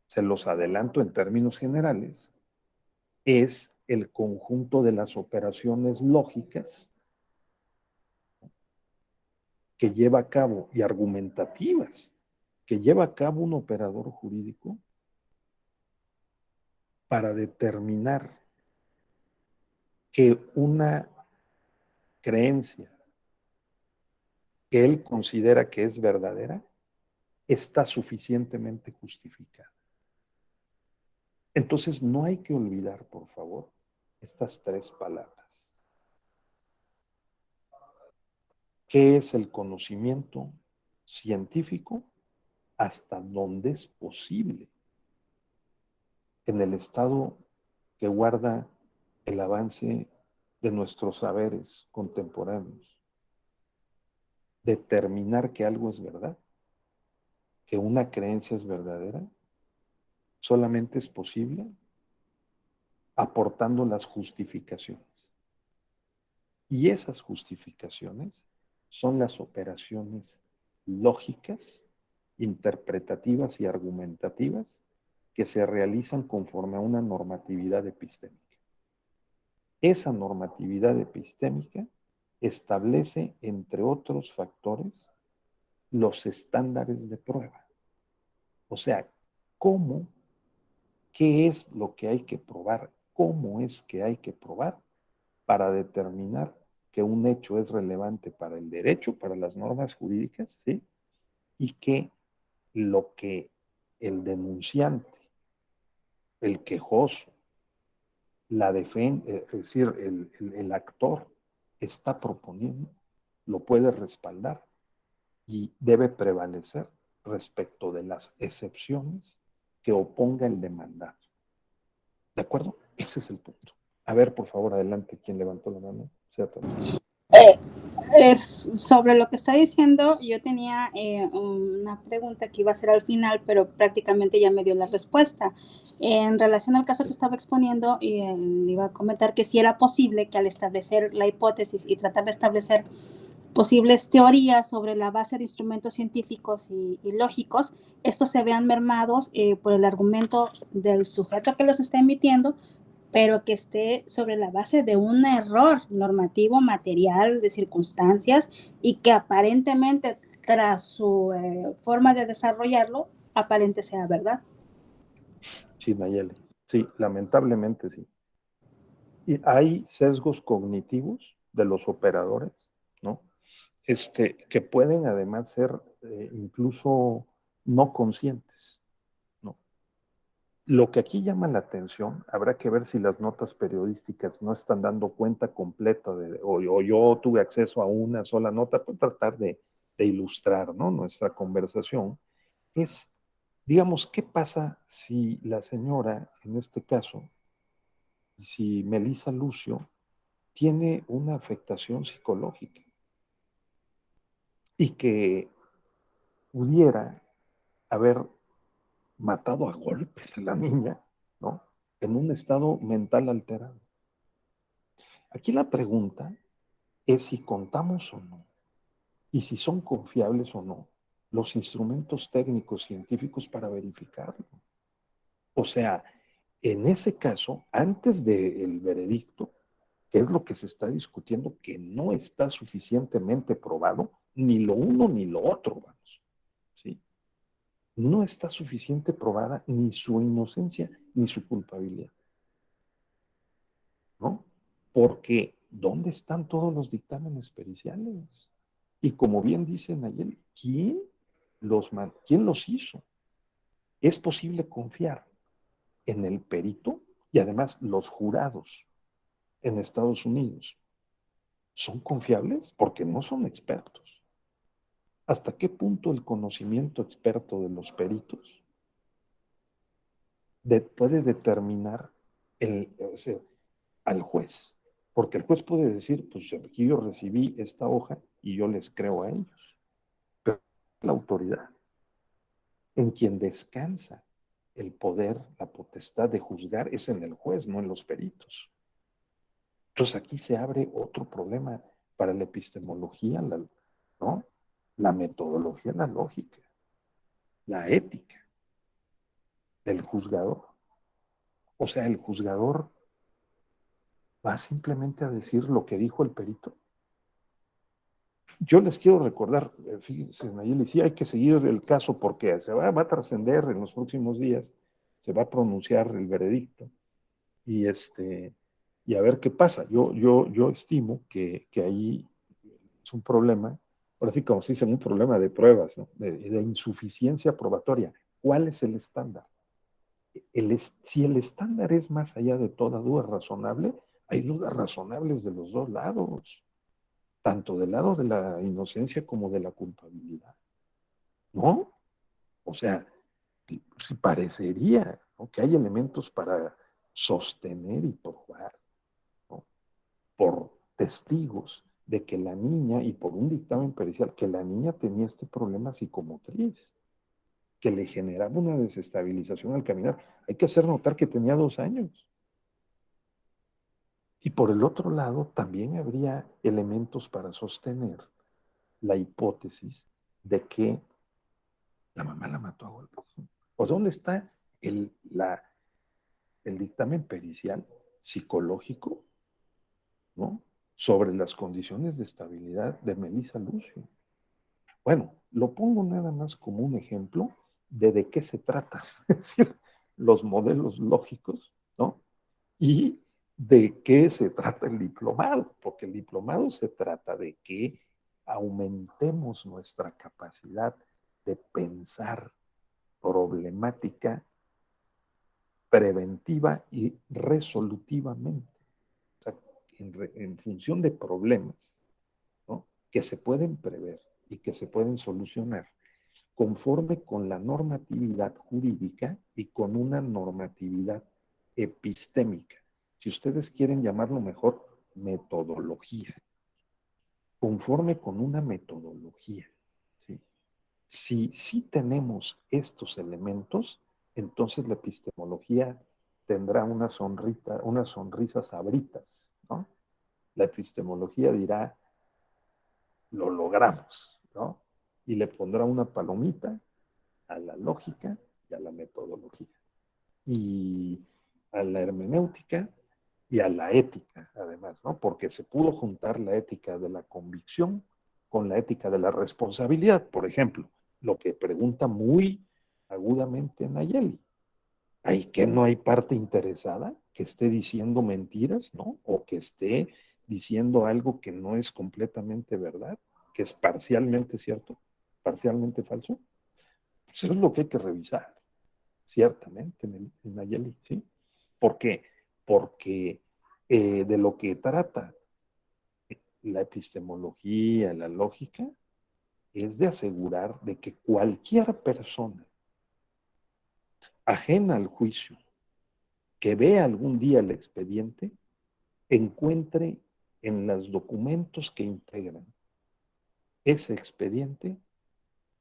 se los adelanto en términos generales, es el conjunto de las operaciones lógicas que lleva a cabo y argumentativas que lleva a cabo un operador jurídico para determinar que una creencia que él considera que es verdadera está suficientemente justificada. Entonces no hay que olvidar, por favor, estas 3 palabras. ¿Qué es el conocimiento científico? Hasta donde es posible en el estado que guarda el avance de nuestros saberes contemporáneos. Determinar que algo es verdad, que una creencia es verdadera, solamente es posible aportando las justificaciones. Y esas justificaciones son las operaciones lógicas, interpretativas y argumentativas que se realizan conforme a una normatividad epistémica. Esa normatividad epistémica establece, entre otros factores, los estándares de prueba. O sea, qué es lo que hay que probar, cómo es que hay que probar para determinar que un hecho es relevante para el derecho, para las normas jurídicas, ¿sí? Y que lo que el denunciante, el quejoso, es decir, el actor está proponiendo, lo puede respaldar y debe prevalecer respecto de las excepciones que oponga el demandado. ¿De acuerdo? Ese es el punto. A ver, por favor, adelante, quien levantó la mano. Es sobre lo que está diciendo. Yo tenía una pregunta que iba a hacer al final, pero prácticamente ya me dio la respuesta. En relación al caso que estaba exponiendo, iba a comentar que si era posible que al establecer la hipótesis y tratar de establecer posibles teorías sobre la base de instrumentos científicos y lógicos, estos se vean mermados por el argumento del sujeto que los está emitiendo, pero que esté sobre la base de un error normativo, material, de circunstancias, y que aparentemente tras su forma de desarrollarlo, aparente sea verdad. Sí, Nayeli. Sí, lamentablemente sí. Y hay sesgos cognitivos de los operadores, ¿no? que pueden además ser incluso no conscientes, ¿no? Lo que aquí llama la atención, habrá que ver si las notas periodísticas no están dando cuenta completa o yo tuve acceso a una sola nota para tratar de ilustrar, ¿no?, nuestra conversación, es, digamos, ¿qué pasa si la señora, en este caso, si Melissa Lucio, tiene una afectación psicológica y que pudiera haber matado a golpes a la niña, ¿no?, en un estado mental alterado? Aquí la pregunta es si contamos o no, y si son confiables o no los instrumentos técnicos científicos para verificarlo. O sea, en ese caso, antes del veredicto, que es lo que se está discutiendo, que no está suficientemente probado, ni lo uno ni lo otro, vamos, ¿sí? No está suficiente probada ni su inocencia ni su culpabilidad, ¿no? Porque, ¿dónde están todos los dictámenes periciales? Y como bien dicen ayer, ¿quién los hizo? Es posible confiar en el perito y además los jurados en Estados Unidos. ¿Son confiables? Porque no son expertos. ¿Hasta qué punto el conocimiento experto de los peritos puede determinar o sea, al juez? Porque el juez puede decir, pues aquí yo recibí esta hoja y yo les creo a ellos. Pero la autoridad, en quien descansa el poder, la potestad de juzgar, es en el juez, no en los peritos. Entonces aquí se abre otro problema para la epistemología, ¿no?, la metodología, la lógica, la ética del juzgador. O sea, el juzgador va simplemente a decir lo que dijo el perito. Yo les quiero recordar, fíjense, Nayeli, sí hay que seguir el caso porque va a trascender en los próximos días, se va a pronunciar el veredicto y a ver qué pasa. Yo estimo que ahí es un problema, ahora sí, como se dice, un problema de pruebas, ¿no?, de insuficiencia probatoria. ¿Cuál es el estándar? Si el estándar es más allá de toda duda razonable, hay dudas razonables de los dos lados, tanto del lado de la inocencia como de la culpabilidad, ¿no? O sea, si parecería, ¿no?, que hay elementos para sostener y probar, ¿no?, por testigos de que la niña, y por un dictamen pericial, que la niña tenía este problema psicomotriz, que le generaba una desestabilización al caminar. Hay que hacer notar que tenía 2 años. Y por el otro lado, también habría elementos para sostener la hipótesis de que la mamá la mató a golpes. ¿O dónde está el dictamen pericial psicológico, ¿no?, sobre las condiciones de estabilidad de Melissa Lucio? Bueno, lo pongo nada más como un ejemplo de qué se trata, es decir, los modelos lógicos, ¿no?, y de qué se trata el diplomado, porque el diplomado se trata de que aumentemos nuestra capacidad de pensar problemática, preventiva y resolutivamente, o sea, en función de problemas, ¿no?, que se pueden prever y que se pueden solucionar conforme con la normatividad jurídica y con una normatividad epistémica. Si ustedes quieren llamarlo mejor, metodología. Conforme con una metodología, ¿sí? Si tenemos estos elementos, entonces la epistemología tendrá unas sonrisas abritas, ¿no? La epistemología dirá, lo logramos, ¿no? Y le pondrá una palomita a la lógica y a la metodología, y a la hermenéutica y a la ética, además, ¿no? Porque se pudo juntar la ética de la convicción con la ética de la responsabilidad. Por ejemplo, lo que pregunta muy agudamente Nayeli, ¿hay que no hay parte interesada que esté diciendo mentiras, ¿no?, o que esté diciendo algo que no es completamente verdad, que es parcialmente cierto, parcialmente falso, pues eso es lo que hay que revisar, ciertamente, Nayeli, ¿sí? ¿Por qué? Porque de lo que trata la epistemología, la lógica, es de asegurar de que cualquier persona ajena al juicio, que vea algún día el expediente, encuentre en los documentos que integran ese expediente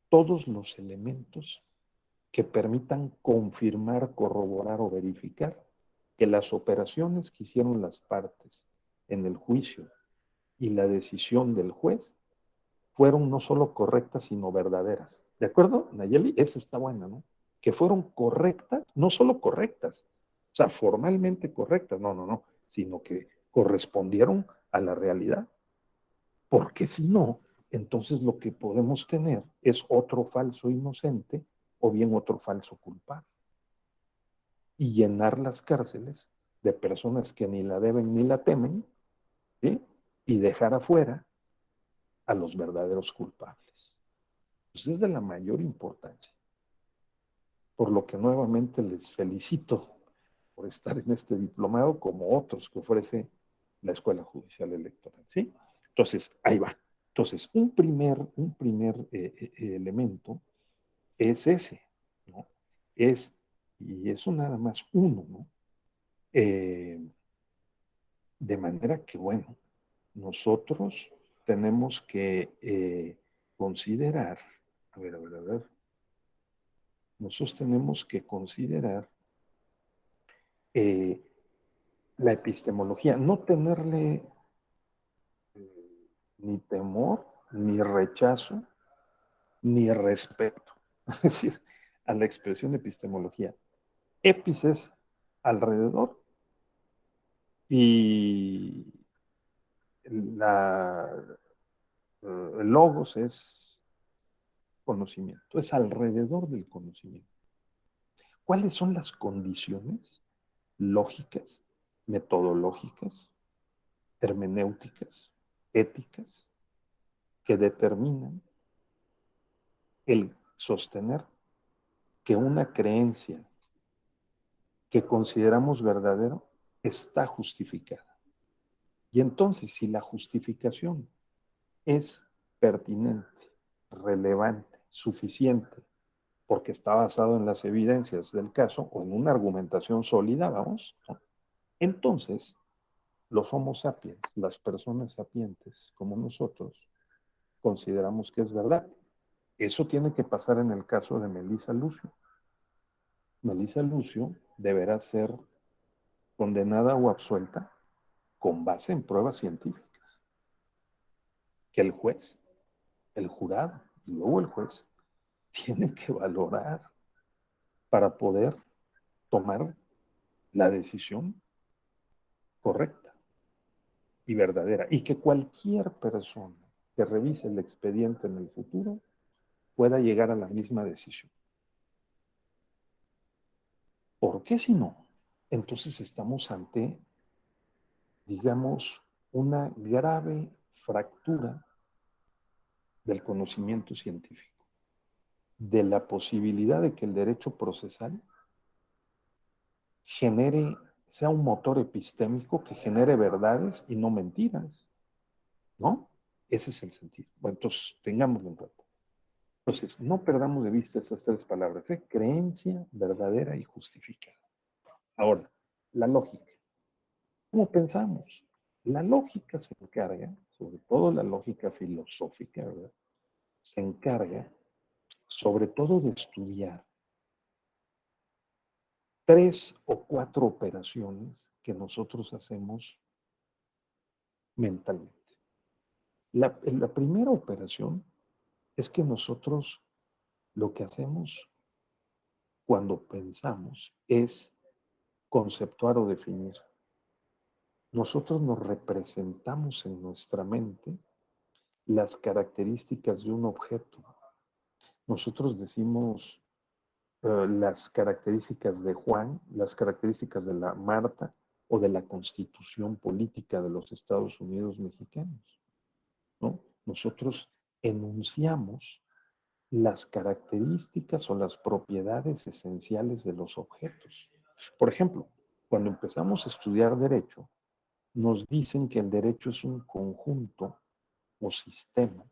todos los elementos que permitan confirmar, corroborar o verificar que las operaciones que hicieron las partes en el juicio y la decisión del juez fueron no solo correctas, sino verdaderas. ¿De acuerdo, Nayeli? Esa está buena, ¿no? Que fueron correctas, no solo correctas, o sea, formalmente correctas, no, sino que correspondieron a la realidad. Porque si no, entonces lo que podemos tener es otro falso inocente o bien otro falso culpable. Y llenar las cárceles de personas que ni la deben ni la temen, ¿sí? Y dejar afuera a los verdaderos culpables. Pues es de la mayor importancia. Por lo que nuevamente les felicito por estar en este diplomado como otros que ofrece la Escuela Judicial Electoral, ¿sí? Entonces, ahí va. Entonces, un primer elemento es ese, ¿no? Y eso nada más uno, ¿no? De manera que, bueno, nosotros tenemos que considerar, a ver, nosotros tenemos que considerar la epistemología, no tenerle ni temor, ni rechazo, ni respeto, es decir, a la expresión de epistemología. Epis es alrededor y el logos es conocimiento, es alrededor del conocimiento. ¿Cuáles son las condiciones lógicas, metodológicas, hermenéuticas, éticas, que determinan el sostener que una creencia que consideramos verdadero está justificada? Y entonces, si la justificación es pertinente, relevante, suficiente, porque está basado en las evidencias del caso o en una argumentación sólida, vamos, ¿no? Entonces, los Homo sapiens, las personas sapientes como nosotros, consideramos que es verdad. Eso tiene que pasar en el caso de Melissa Lucio. Melissa Lucio deberá ser condenada o absuelta con base en pruebas científicas, que el juez, el jurado y luego el juez tienen que valorar para poder tomar la decisión correcta y verdadera. Y que cualquier persona que revise el expediente en el futuro pueda llegar a la misma decisión. ¿Por qué si no? Entonces estamos ante, digamos, una grave fractura del conocimiento científico, de la posibilidad de que el derecho procesal genere, sea un motor epistémico que genere verdades y no mentiras, ¿no? Ese es el sentido. Bueno, entonces, tengámoslo en cuenta. Entonces, no perdamos de vista estas tres palabras, ¿eh? Creencia, verdadera y justificada. Ahora, la lógica. ¿Cómo pensamos? La lógica se encarga, sobre todo la lógica filosófica, ¿verdad? Se encarga sobre todo de estudiar 3 o 4 operaciones que nosotros hacemos mentalmente. La primera operación es que nosotros lo que hacemos cuando pensamos es conceptuar o definir. Nosotros nos representamos en nuestra mente las características de un objeto. Nosotros decimos las características de Juan, las características de la Marta o de la Constitución política de los Estados Unidos mexicanos, ¿no? Nosotros enunciamos las características o las propiedades esenciales de los objetos. Por ejemplo, cuando empezamos a estudiar derecho, nos dicen que el derecho es un conjunto o sistema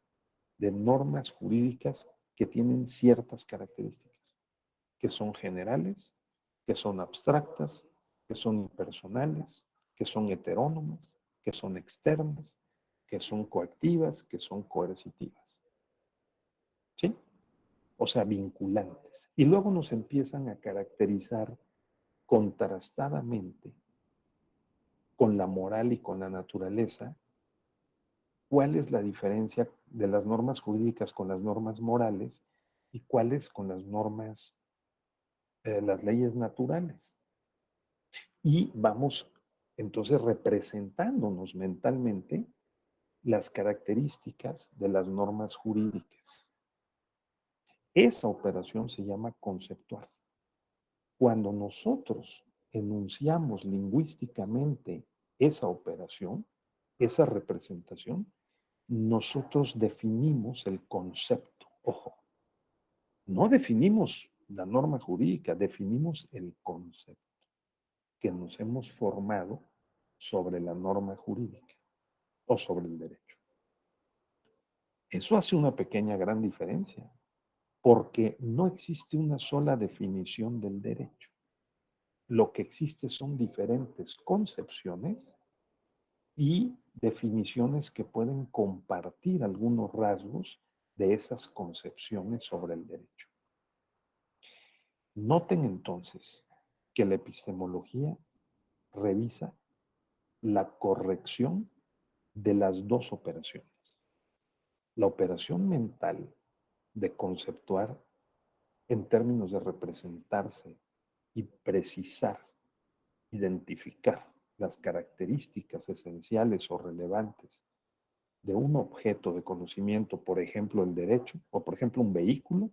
de normas jurídicas que tienen ciertas características, que son generales, que son abstractas, que son impersonales, que son heterónomas, que son externas, que son coactivas, que son coercitivas. ¿Sí? O sea, vinculantes. Y luego nos empiezan a caracterizar contrastadamente con la moral y con la naturaleza. ¿Cuál es la diferencia de las normas jurídicas con las normas morales y cuáles con las normas, las leyes naturales? Y vamos entonces representándonos mentalmente las características de las normas jurídicas. Esa operación se llama conceptual. Cuando nosotros enunciamos lingüísticamente esa operación, esa representación, nosotros definimos el concepto. Ojo, no definimos la norma jurídica, definimos el concepto que nos hemos formado sobre la norma jurídica o sobre el derecho. Eso hace una pequeña gran diferencia, porque no existe una sola definición del derecho. Lo que existe son diferentes concepciones y definiciones que pueden compartir algunos rasgos de esas concepciones sobre el derecho. Noten entonces que la epistemología revisa la corrección de las dos operaciones. La operación mental de conceptuar en términos de representarse y precisar, identificar las características esenciales o relevantes de un objeto de conocimiento, por ejemplo, el derecho, o por ejemplo, un vehículo,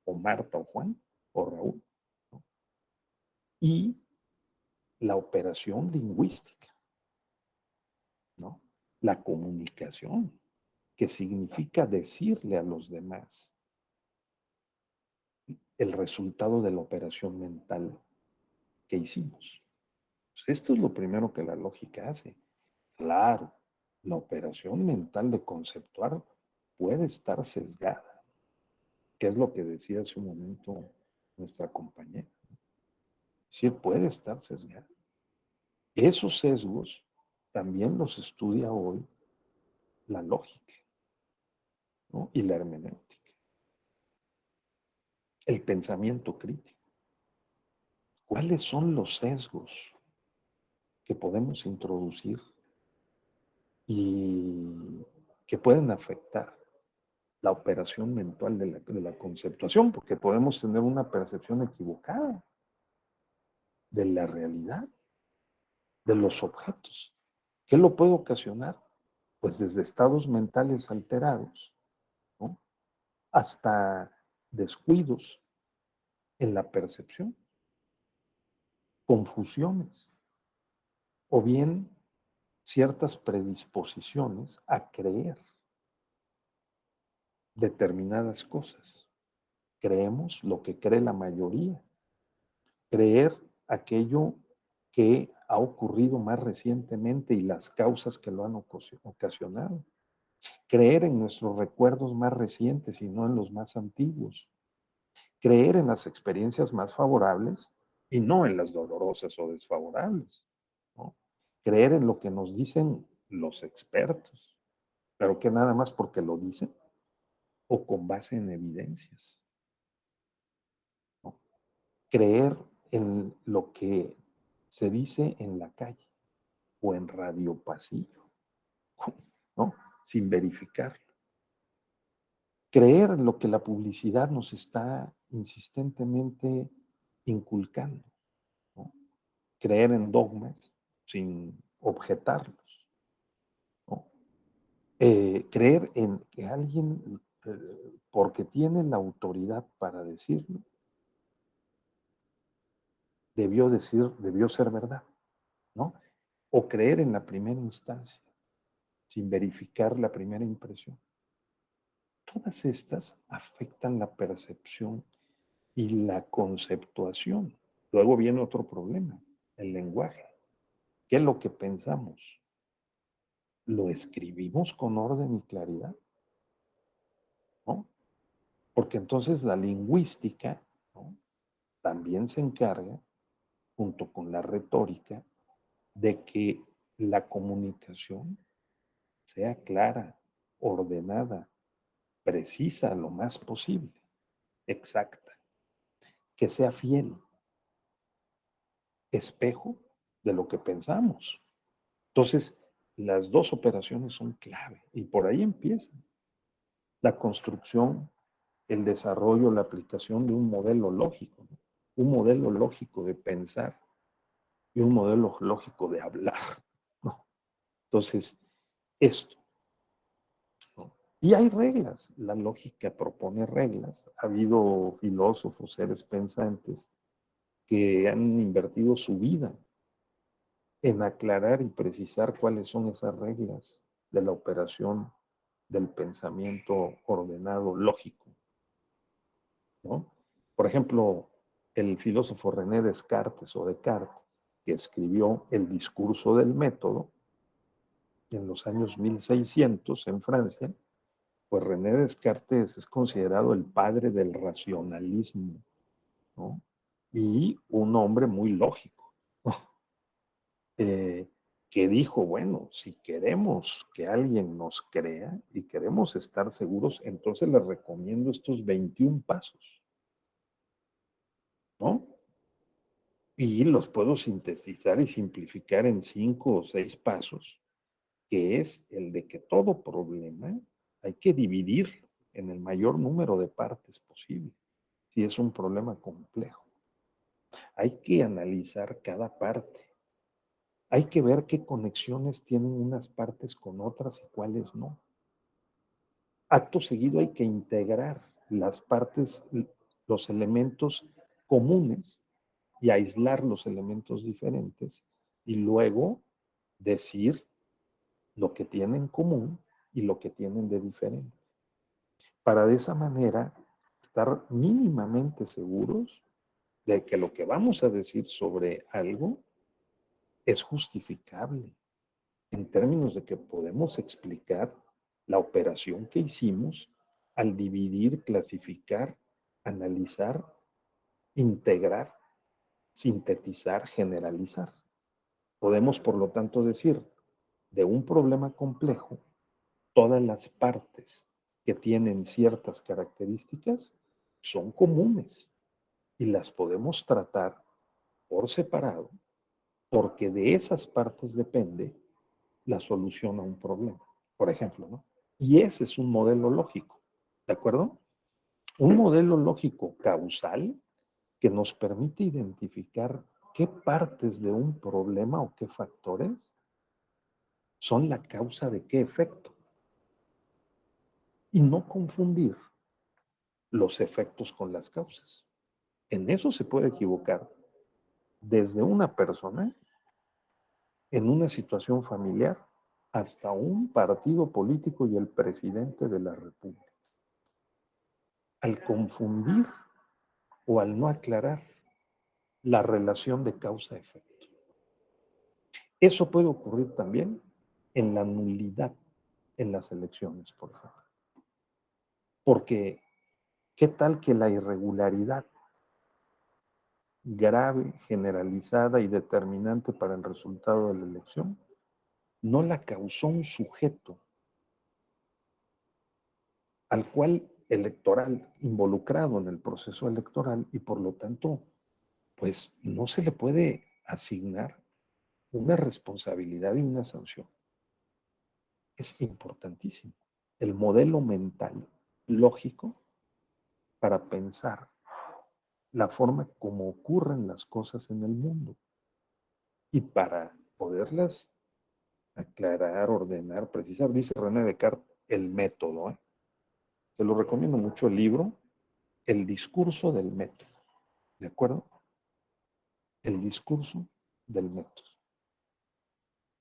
o Marta o Juan, o Raúl, ¿no? Y la operación lingüística, ¿no? La comunicación, que significa decirle a los demás el resultado de la operación mental que hicimos. Pues esto es lo primero que la lógica hace. Claro, la operación mental de conceptuar puede estar sesgada, que es lo que decía hace un momento nuestra compañera. Sí, puede estar sesgada. Esos sesgos también los estudia hoy la lógica, ¿no? Y la hermenéutica, el pensamiento crítico. ¿Cuáles son los sesgos que podemos introducir y que pueden afectar la operación mental de la conceptuación? Porque podemos tener una percepción equivocada de la realidad, de los objetos. ¿Qué lo puede ocasionar? Pues desde estados mentales alterados, ¿no? Hasta descuidos en la percepción, confusiones, o bien ciertas predisposiciones a creer determinadas cosas. Creemos lo que cree la mayoría, creer aquello que ha ocurrido más recientemente y las causas que lo han ocasionado, creer en nuestros recuerdos más recientes y no en los más antiguos, creer en las experiencias más favorables y no en las dolorosas o desfavorables, ¿no? Creer en lo que nos dicen los expertos, pero que nada más porque lo dicen o con base en evidencias, ¿no? Creer en lo que se dice en la calle o en radio pasillo, ¿no? Sin verificarlo. Creer en lo que la publicidad nos está insistentemente inculcando, ¿no? Creer en dogmas sin objetarlos, ¿no? Creer en que alguien, porque tiene la autoridad para decirlo, debió ser verdad, ¿no? O creer en la primera instancia, sin verificar la primera impresión. Todas estas afectan la percepción y la conceptuación. Luego viene otro problema, el lenguaje. ¿Qué es lo que pensamos? ¿Lo escribimos con orden y claridad? ¿No? Porque entonces la lingüística, ¿no?, también se encarga, junto con la retórica, de que la comunicación sea clara, ordenada, precisa lo más posible, exacta, que sea fiel, espejo de lo que pensamos. Entonces, las dos operaciones son clave y por ahí empieza la construcción, el desarrollo, la aplicación de un modelo lógico, ¿no? Un modelo lógico de pensar y un modelo lógico de hablar, ¿no? Entonces, esto, ¿no? Y hay reglas, la lógica propone reglas. Ha habido filósofos, seres pensantes que han invertido su vida en aclarar y precisar cuáles son esas reglas de la operación del pensamiento ordenado, lógico, ¿no? Por ejemplo, el filósofo René Descartes o Descartes, que escribió El discurso del método en los años 1600 en Francia, pues René Descartes es considerado el padre del racionalismo, ¿no? Y un hombre muy lógico, ¿no? Que dijo, bueno, si queremos que alguien nos crea y queremos estar seguros, entonces les recomiendo estos 21 pasos, ¿no? Y los puedo sintetizar y simplificar en 5 o 6 pasos, que es el de que todo problema hay que dividir en el mayor número de partes posible, si es un problema complejo. Hay que analizar cada parte. Hay que ver qué conexiones tienen unas partes con otras y cuáles no. Acto seguido hay que integrar las partes, los elementos comunes y aislar los elementos diferentes y luego decir lo que tienen en común y lo que tienen de diferente. Para de esa manera estar mínimamente seguros de que lo que vamos a decir sobre algo es justificable en términos de que podemos explicar la operación que hicimos al dividir, clasificar, analizar, integrar, sintetizar, generalizar. Podemos, por lo tanto, decir de un problema complejo, todas las partes que tienen ciertas características son comunes y las podemos tratar por separado porque de esas partes depende la solución a un problema, por ejemplo, ¿no? Y ese es un modelo lógico, ¿de acuerdo? Un modelo lógico causal que nos permite identificar qué partes de un problema o qué factores son la causa de qué efecto. Y no confundir los efectos con las causas. En eso se puede equivocar desde una persona en una situación familiar hasta un partido político y el presidente de la República. Al confundir o al no aclarar la relación de causa-efecto. Eso puede ocurrir también en la nulidad en las elecciones, por ejemplo. Porque, ¿qué tal que la irregularidad grave, generalizada y determinante para el resultado de la elección no la causó un sujeto al cual electoral involucrado en el proceso electoral y por lo tanto, pues no se le puede asignar una responsabilidad y una sanción? Es importantísimo. El modelo mental lógico para pensar la forma como ocurren las cosas en el mundo y para poderlas aclarar, ordenar, precisar. Dice René Descartes, el método. Te lo recomiendo mucho el libro, El discurso del método. ¿De acuerdo? El discurso del método.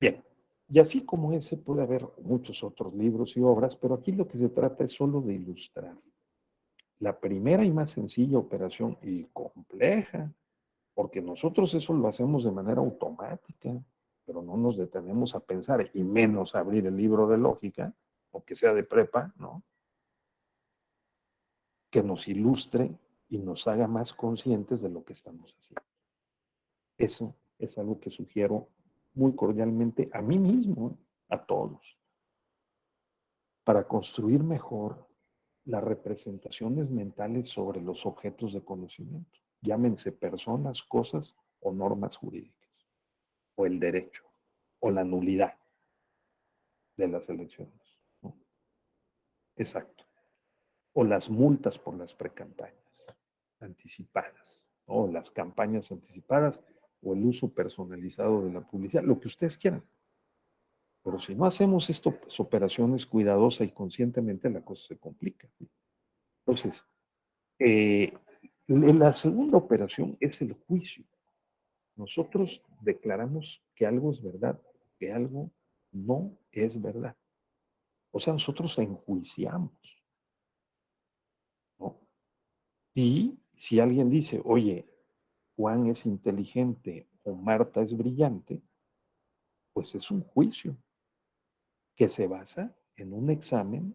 Bien, Y así como ese puede haber muchos otros libros y obras, pero aquí lo que se trata es solo de ilustrar la primera y más sencilla operación y compleja, porque nosotros eso lo hacemos de manera automática, pero no nos detenemos a pensar, y menos a abrir el libro de lógica, o que sea de prepa, ¿no? Que nos ilustre y nos haga más conscientes de lo que estamos haciendo. Eso es algo que sugiero muy cordialmente a mí mismo, a todos, para construir mejor las representaciones mentales sobre los objetos de conocimiento. Llámense personas, cosas o normas jurídicas, o el derecho, o la nulidad de las elecciones, ¿no? Exacto. O las multas por las precampañas anticipadas, ¿no? O las campañas anticipadas, o el uso personalizado de la publicidad, lo que ustedes quieran. Pero si no hacemos estas operaciones cuidadosa y conscientemente, la cosa se complica. Entonces, la segunda operación es el juicio. Nosotros declaramos que algo es verdad, que algo no es verdad. O sea, nosotros enjuiciamos, ¿no? Y si alguien dice, oye, Juan es inteligente o Marta es brillante, pues es un juicio que se basa en un examen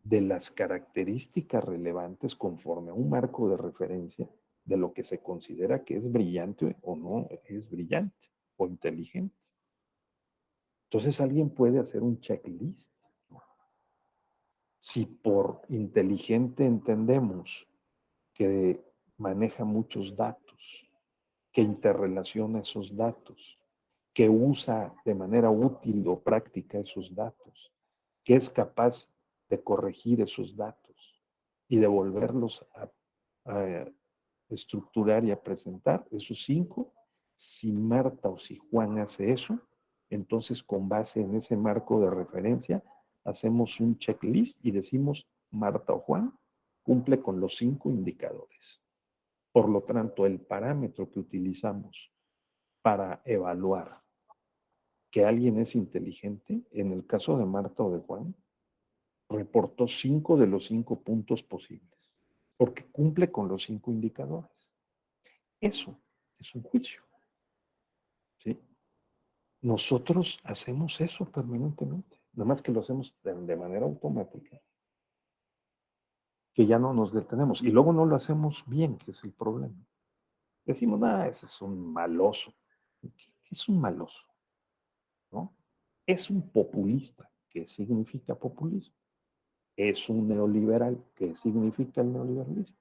de las características relevantes conforme a un marco de referencia de lo que se considera que es brillante o no es brillante o inteligente. Entonces alguien puede hacer un checklist. Si por inteligente entendemos que maneja muchos datos, que interrelaciona esos datos, que usa de manera útil o práctica esos datos, que es capaz de corregir esos datos y de volverlos a estructurar y a presentar, esos 5, si Marta o si Juan hace eso, entonces con base en ese marco de referencia, hacemos un checklist y decimos Marta o Juan cumple con los 5 indicadores. Por lo tanto, el parámetro que utilizamos para evaluar que alguien es inteligente, en el caso de Marta o de Juan, reportó 5 de los 5 puntos posibles, porque cumple con los 5 indicadores. Eso es un juicio, ¿sí? Nosotros hacemos eso permanentemente, nada más que lo hacemos de manera automática, que ya no nos detenemos, y luego no lo hacemos bien, que es el problema. Decimos, ese es un maloso. ¿Qué es un maloso? ¿No? Es un populista. ¿Qué significa populismo? Es un neoliberal. ¿Qué significa el neoliberalismo?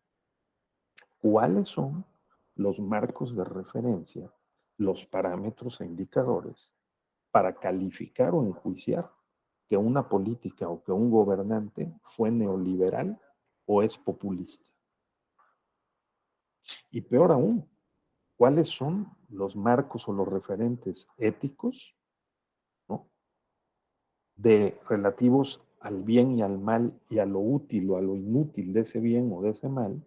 ¿Cuáles son los marcos de referencia, los parámetros e indicadores para calificar o enjuiciar que una política o que un gobernante fue neoliberal o es populista? Y peor aún, ¿cuáles son los marcos o los referentes éticos, ¿no?, de relativos al bien y al mal y a lo útil o a lo inútil de ese bien o de ese mal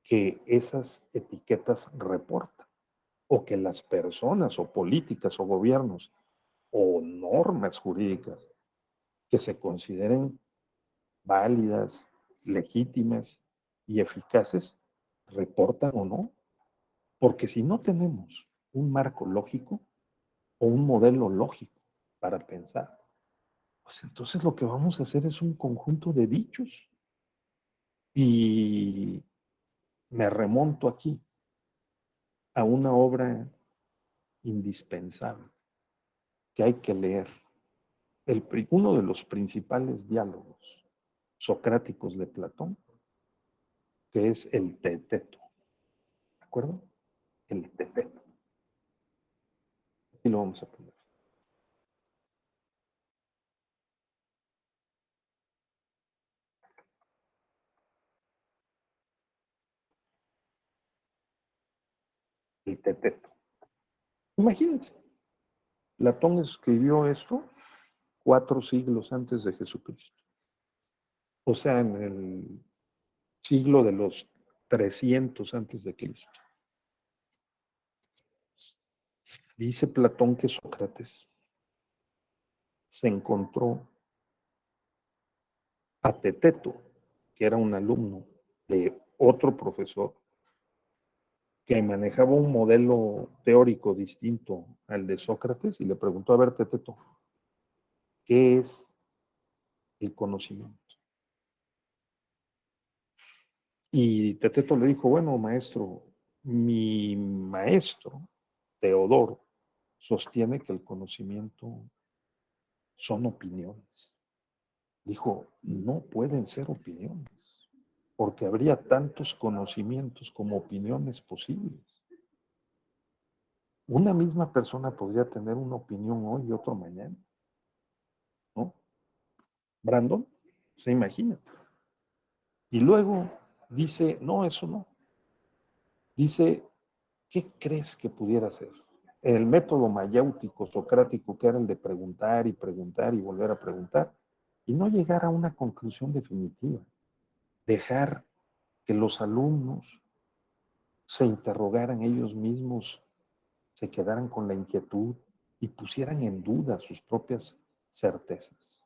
que esas etiquetas reportan, o que las personas o políticas o gobiernos o normas jurídicas que se consideren válidas, legítimas y eficaces reportan o no? Porque si no tenemos un marco lógico o un modelo lógico para pensar, pues entonces lo que vamos a hacer es un conjunto de dichos. Y me remonto aquí a una obra indispensable que hay que leer. Uno de los principales diálogos socráticos de Platón, que es el Teeteto. ¿De acuerdo? El Teeteto. Y lo vamos a poner. El Teeteto. Imagínense, Platón escribió esto 4 siglos antes de Jesucristo. O sea, en el siglo de los 300 antes de Cristo. Dice Platón que Sócrates se encontró a Teteto, que era un alumno de otro profesor que manejaba un modelo teórico distinto al de Sócrates, y le preguntó: a ver, Teteto, ¿qué es el conocimiento? Y Teteto le dijo: bueno, maestro, mi maestro, Teodoro, sostiene que el conocimiento son opiniones. Dijo: no pueden ser opiniones, porque habría tantos conocimientos como opiniones posibles. Una misma persona podría tener una opinión hoy y otra mañana, ¿no? Brandon, se imagina. Y luego dice: no, eso no. Dice: ¿qué crees que pudiera ser? El método mayéutico, socrático, que era el de preguntar y preguntar y volver a preguntar, y no llegar a una conclusión definitiva. Dejar que los alumnos se interrogaran ellos mismos, se quedaran con la inquietud y pusieran en duda sus propias certezas,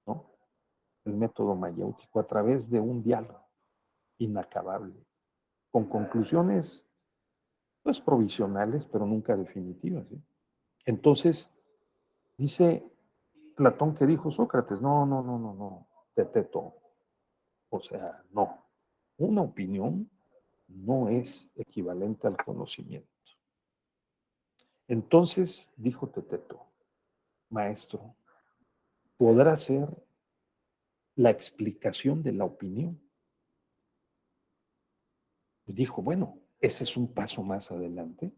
¿no? El método mayéutico a través de un diálogo inacabable, con conclusiones pues provisionales, pero nunca definitivas, ¿sí? Entonces, dice Platón que dijo Sócrates: no, no, no, no, no, Teteto, o sea, no. Una opinión no es equivalente al conocimiento. Entonces, dijo Teteto: maestro, podrá ser la explicación de la opinión. Y dijo: bueno, ese es un paso más adelante,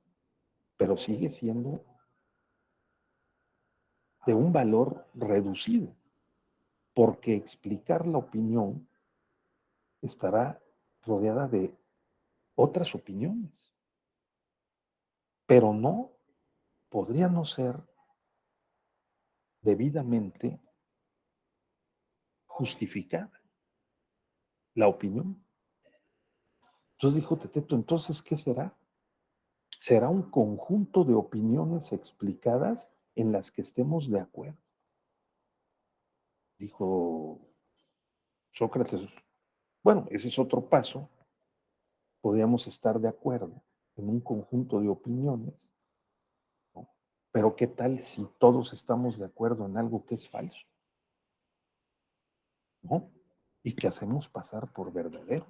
pero sigue siendo de un valor reducido, porque explicar la opinión estará rodeada de otras opiniones, pero no podría no ser debidamente justificada la opinión. Entonces dijo Teteto: entonces, ¿qué será? Será un conjunto de opiniones explicadas en las que estemos de acuerdo. Dijo Sócrates: bueno, ese es otro paso. Podríamos estar de acuerdo en un conjunto de opiniones, ¿no? Pero ¿qué tal si todos estamos de acuerdo en algo que es falso, ¿no? Y que hacemos pasar por verdadero,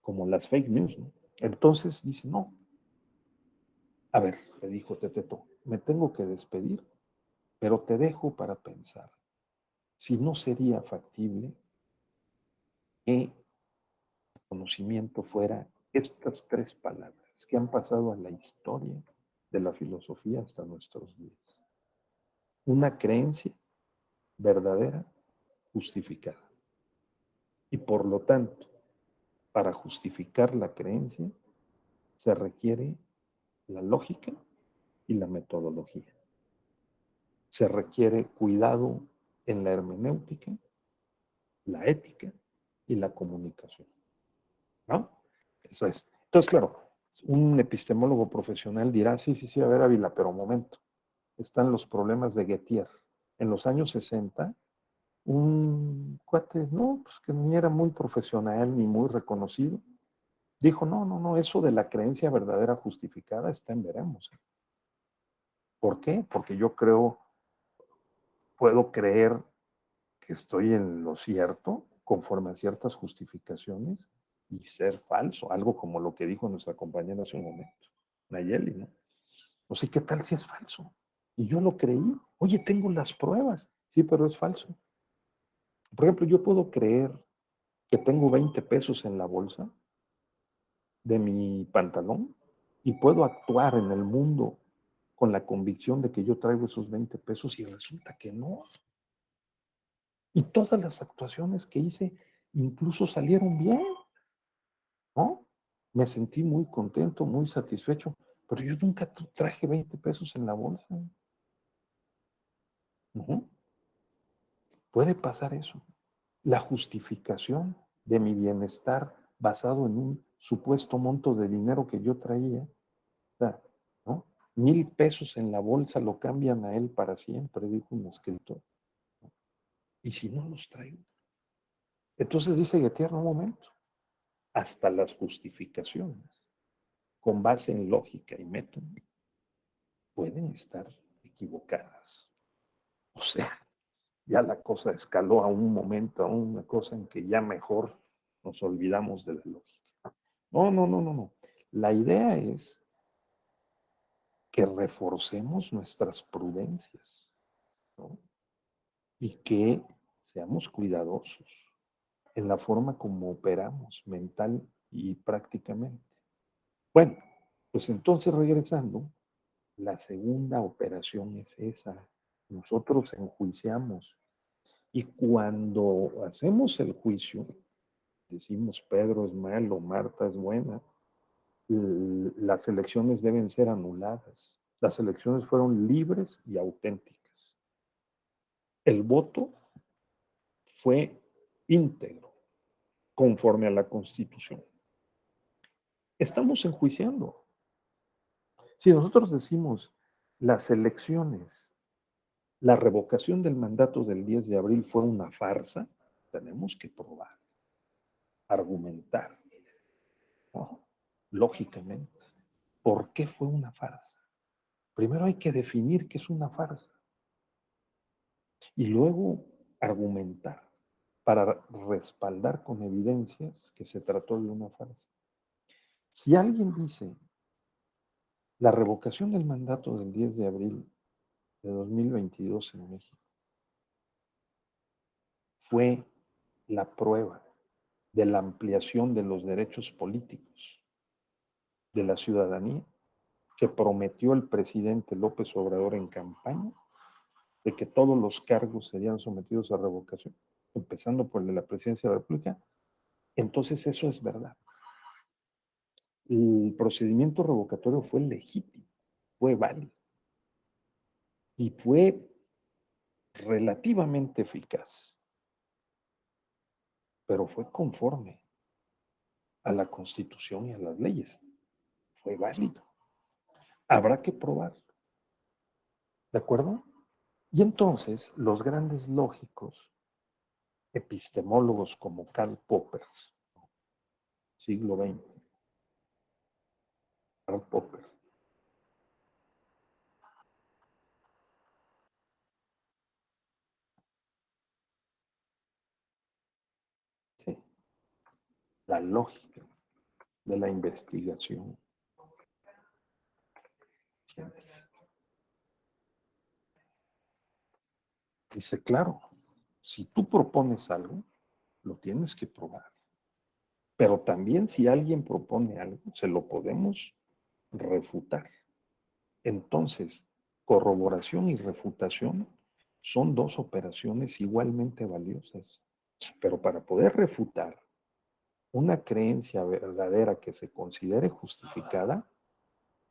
como las fake news, ¿no? Entonces dice: no, a ver, le dijo Teteto, me tengo que despedir, pero te dejo para pensar si no sería factible que el conocimiento fuera estas tres palabras que han pasado a la historia de la filosofía hasta nuestros días: una creencia verdadera, justificada. Y por lo tanto, para justificar la creencia se requiere la lógica y la metodología. Se requiere cuidado en la hermenéutica, la ética y la comunicación, ¿no? Eso es. Entonces, claro, un epistemólogo profesional dirá: sí, sí, sí, a ver, Ávila, pero un momento, están los problemas de Gettier. En los años 60, un cuate, no, pues que ni era muy profesional ni muy reconocido, dijo: no, no, no, eso de la creencia verdadera justificada está en veremos. ¿Por qué? Porque yo puedo creer que estoy en lo cierto conforme a ciertas justificaciones y ser falso, algo como lo que dijo nuestra compañera hace un momento, Nayeli, ¿no? O sea, ¿qué tal si es falso? Y yo lo creí. Oye, tengo las pruebas. Sí, pero es falso. Por ejemplo, yo puedo creer que tengo 20 pesos en la bolsa de mi pantalón y puedo actuar en el mundo con la convicción de que yo traigo esos 20 pesos y resulta que no. Y todas las actuaciones que hice incluso salieron bien, ¿no? Me sentí muy contento, muy satisfecho, pero yo nunca traje 20 pesos en la bolsa. Uh-huh. Puede pasar eso. La justificación de mi bienestar basado en un supuesto monto de dinero que yo traía, ¿no? 1,000 pesos en la bolsa lo cambian a él para siempre, dijo un escritor. ¿Y si no los traigo? Entonces dice Gettier, un momento, hasta las justificaciones, con base en lógica y método, pueden estar equivocadas. O sea, ya la cosa escaló a un momento, a una cosa en que ya mejor nos olvidamos de la lógica. No, no, no, no, no. La idea es que reforcemos nuestras prudencias, ¿no? Y que seamos cuidadosos en la forma como operamos mental y prácticamente. Bueno, pues entonces regresando, la segunda operación es esa. Nosotros enjuiciamos y cuando hacemos el juicio, decimos Pedro es malo, Marta es buena, las elecciones deben ser anuladas. Las elecciones fueron libres y auténticas. El voto fue íntegro, conforme a la Constitución. Estamos enjuiciando. Si nosotros decimos las elecciones, la revocación del mandato del 10 de abril fue una farsa, tenemos que probar, argumentar, ¿no? Lógicamente. ¿Por qué fue una farsa? Primero hay que definir qué es una farsa y luego argumentar para respaldar con evidencias que se trató de una farsa. Si alguien dice la revocación del mandato del 10 de abril de 2022 en México fue la prueba de la ampliación de los derechos políticos de la ciudadanía que prometió el presidente López Obrador en campaña, de que todos los cargos serían sometidos a revocación, empezando por el de la presidencia de la República, entonces eso es verdad. El procedimiento revocatorio fue legítimo, fue válido y fue relativamente eficaz, pero fue conforme a la Constitución y a las leyes. Fue válido. Habrá que probar. ¿De acuerdo? Y entonces los grandes lógicos, epistemólogos como Karl Popper, siglo XX, Karl Popper, sí, la lógica de la investigación científica. Dice, claro, si tú propones algo, lo tienes que probar. Pero también si alguien propone algo, se lo podemos refutar. Entonces, corroboración y refutación son dos operaciones igualmente valiosas. Pero para poder refutar una creencia verdadera que se considere justificada,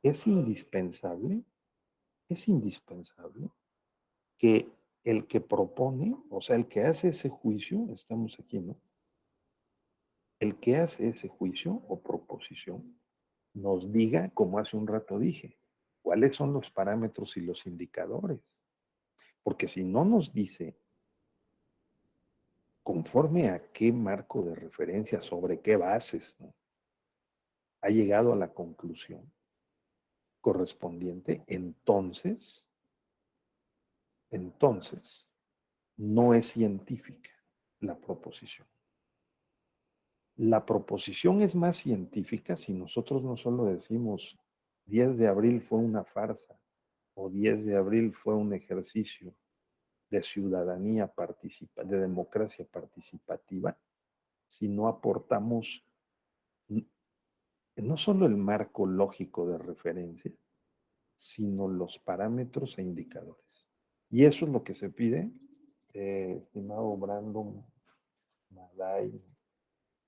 es indispensable que el que propone, o sea, el que hace ese juicio, estamos aquí, ¿no? El que hace ese juicio o proposición nos diga, como hace un rato dije, cuáles son los parámetros y los indicadores. Porque si no nos dice conforme a qué marco de referencia, sobre qué bases, ¿no?, ha llegado a la conclusión correspondiente, entonces no es científica la proposición. La proposición es más científica si nosotros no solo decimos 10 de abril fue una farsa o 10 de abril fue un ejercicio de ciudadanía participativa, de democracia participativa, si no aportamos no solo el marco lógico de referencia, sino los parámetros e indicadores. Y eso es lo que se pide, estimado Brandon Maday,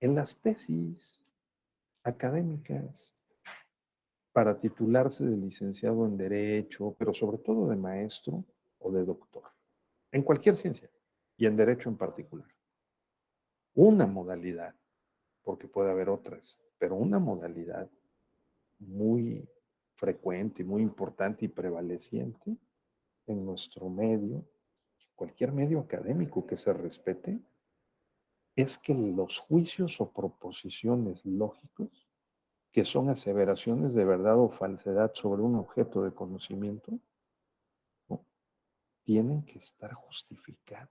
en las tesis académicas para titularse de licenciado en Derecho, pero sobre todo de maestro o de doctor, en cualquier ciencia y en Derecho en particular. Una modalidad, porque puede haber otras, pero una modalidad muy frecuente y muy importante y prevaleciente en nuestro medio, cualquier medio académico que se respete, es que los juicios o proposiciones lógicos, que son aseveraciones de verdad o falsedad sobre un objeto de conocimiento, ¿no?, tienen que estar justificados.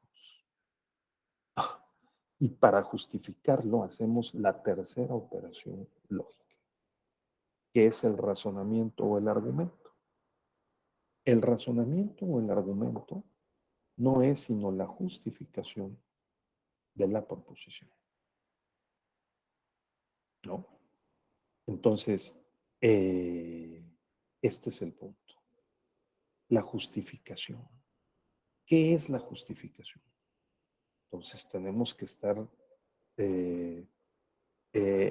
Y para justificarlo hacemos la tercera operación lógica, que es el razonamiento o el argumento. El razonamiento o el argumento no es sino la justificación de la proposición, ¿no? Entonces, este es el punto. La justificación. ¿Qué es la justificación? Entonces tenemos que estar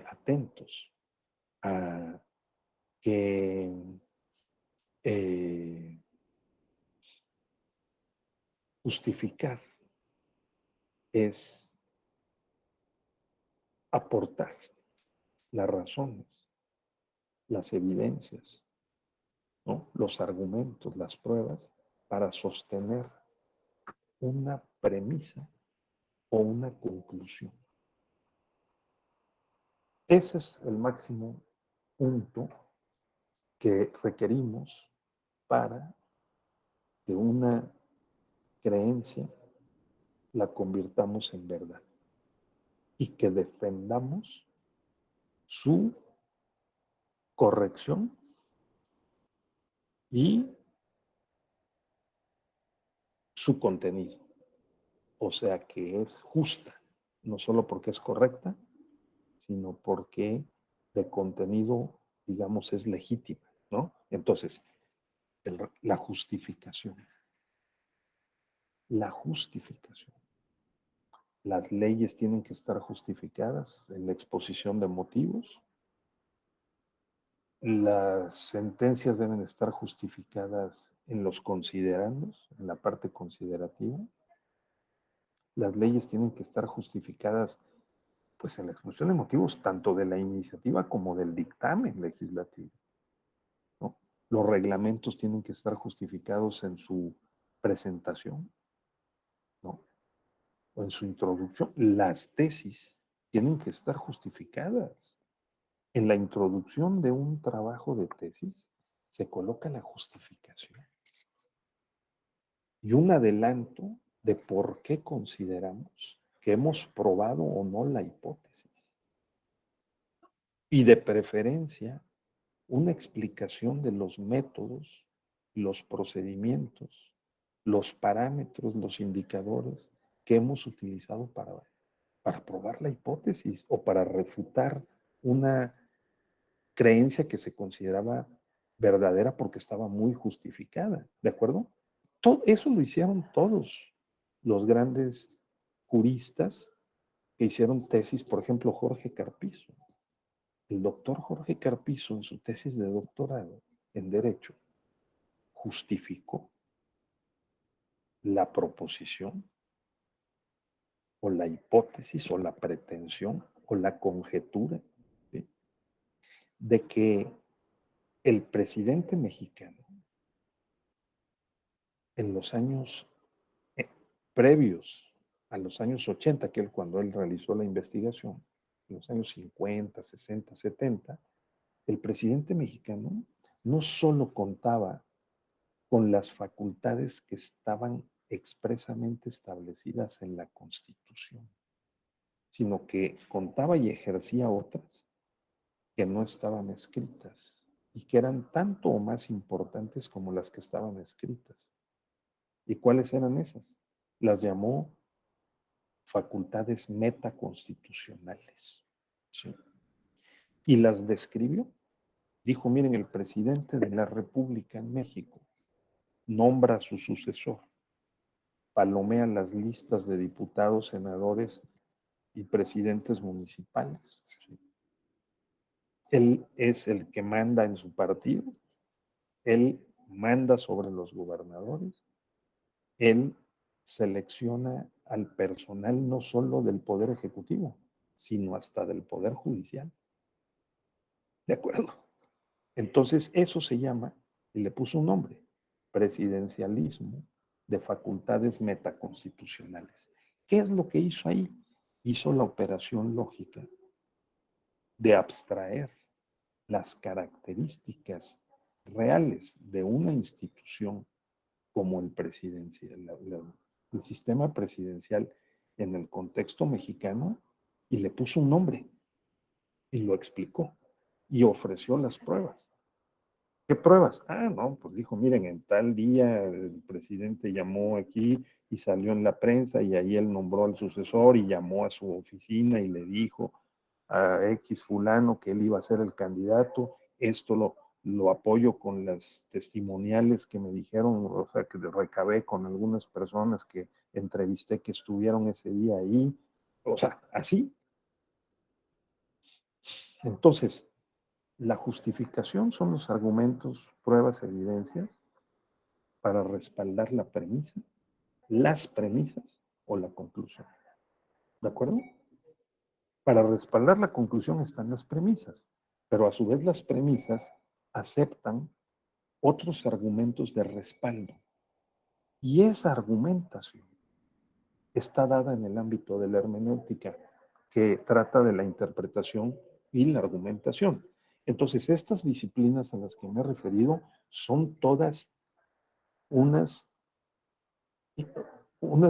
atentos a que justificar es aportar las razones, las evidencias, ¿no?, los argumentos, las pruebas para sostener una premisa o una conclusión. Ese es el máximo punto que requerimos para que una creencia la convirtamos en verdad y que defendamos su corrección y su contenido. O sea, que es justa, no solo porque es correcta, sino porque de contenido, digamos, es legítima, ¿no? Entonces, la justificación. La justificación. Las leyes tienen que estar justificadas en la exposición de motivos. Las sentencias deben estar justificadas en los considerandos, en la parte considerativa. Las leyes tienen que estar justificadas, pues, en la exposición de motivos, tanto de la iniciativa como del dictamen legislativo, ¿no? Los reglamentos tienen que estar justificados en su presentación, ¿no?, o en su introducción. Las tesis tienen que estar justificadas. En la introducción de un trabajo de tesis se coloca la justificación y un adelanto de por qué consideramos que hemos probado o no la hipótesis. Y de preferencia, una explicación de los métodos, los procedimientos, los parámetros, los indicadores que hemos utilizado para probar la hipótesis o para refutar una creencia que se consideraba verdadera porque estaba muy justificada, ¿de acuerdo? Todo eso lo hicieron todos los grandes juristas que hicieron tesis, por ejemplo, Jorge Carpizo. El doctor Jorge Carpizo, en su tesis de doctorado en Derecho, justificó la proposición o la hipótesis o la pretensión o la conjetura, ¿sí?, de que el presidente mexicano en los años previos a los años 80, que es cuando él realizó la investigación, en los años 50, 60, 70, el presidente mexicano no solo contaba con las facultades que estaban expresamente establecidas en la Constitución, sino que contaba y ejercía otras que no estaban escritas y que eran tanto o más importantes como las que estaban escritas. ¿Y cuáles eran esas? Las llamó facultades metaconstitucionales, ¿sí?, y las describió. Dijo, miren, el presidente de la República en México nombra a su sucesor, palomea las listas de diputados, senadores y presidentes municipales, ¿sí? Él es el que manda en su partido, él manda sobre los gobernadores, él selecciona al personal no solo del Poder Ejecutivo, sino hasta del Poder Judicial. ¿De acuerdo? Entonces, eso se llama, y le puso un nombre, presidencialismo de facultades metaconstitucionales. ¿Qué es lo que hizo ahí? Hizo la operación lógica de abstraer las características reales de una institución como el sistema presidencial en el contexto mexicano, y le puso un nombre y lo explicó y ofreció las pruebas. ¿Qué pruebas? Ah, no, pues dijo, miren, en tal día el presidente llamó aquí y salió en la prensa y ahí él nombró al sucesor y llamó a su oficina y le dijo a X fulano que él iba a ser el candidato. Esto lo apoyo con las testimoniales que me dijeron, o sea, que recabé con algunas personas que entrevisté que estuvieron ese día ahí. O sea, así. Entonces, la justificación son los argumentos, pruebas, evidencias para respaldar la premisa, las premisas o la conclusión. ¿De acuerdo? Para respaldar la conclusión están las premisas, pero a su vez las premisas aceptan otros argumentos de respaldo. Y esa argumentación está dada en el ámbito de la hermenéutica, que trata de la interpretación y la argumentación. Entonces, estas disciplinas a las que me he referido son todas unas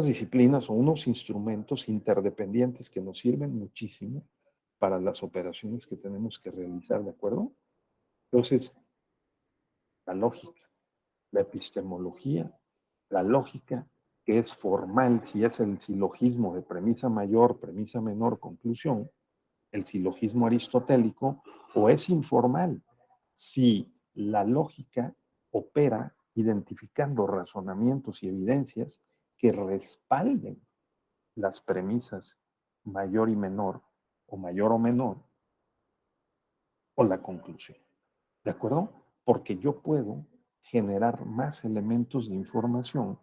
disciplinas o unos instrumentos interdependientes que nos sirven muchísimo para las operaciones que tenemos que realizar, ¿de acuerdo? Entonces, la lógica, la epistemología, la lógica, que es formal, si es el silogismo de premisa mayor, premisa menor, conclusión, el silogismo aristotélico, o es informal, si la lógica opera identificando razonamientos y evidencias que respalden las premisas mayor y menor, o menor, o la conclusión. ¿De acuerdo? Porque yo puedo generar más elementos de información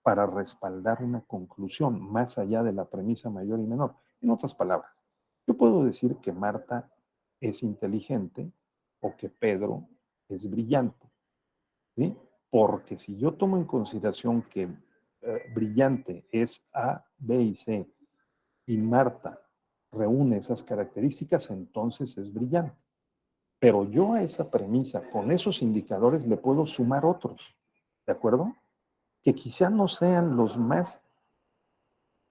para respaldar una conclusión más allá de la premisa mayor y menor. En otras palabras, yo puedo decir que Marta es inteligente o que Pedro es brillante, ¿sí? Porque si yo tomo en consideración que brillante es A, B y C, y Marta reúne esas características, entonces es brillante. Pero yo a esa premisa, con esos indicadores, le puedo sumar otros, ¿de acuerdo? Que quizá no sean los más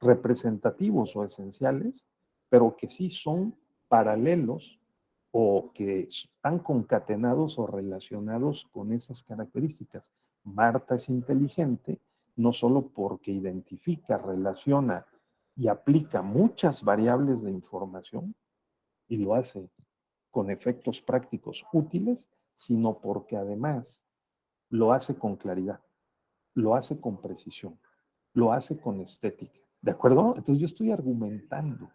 representativos o esenciales, pero que sí son paralelos o que están concatenados o relacionados con esas características. Marta es inteligente no solo porque identifica, relaciona y aplica muchas variables de información y lo hace con efectos prácticos útiles, sino porque además lo hace con claridad, lo hace con precisión, lo hace con estética. ¿De acuerdo? Entonces yo estoy argumentando,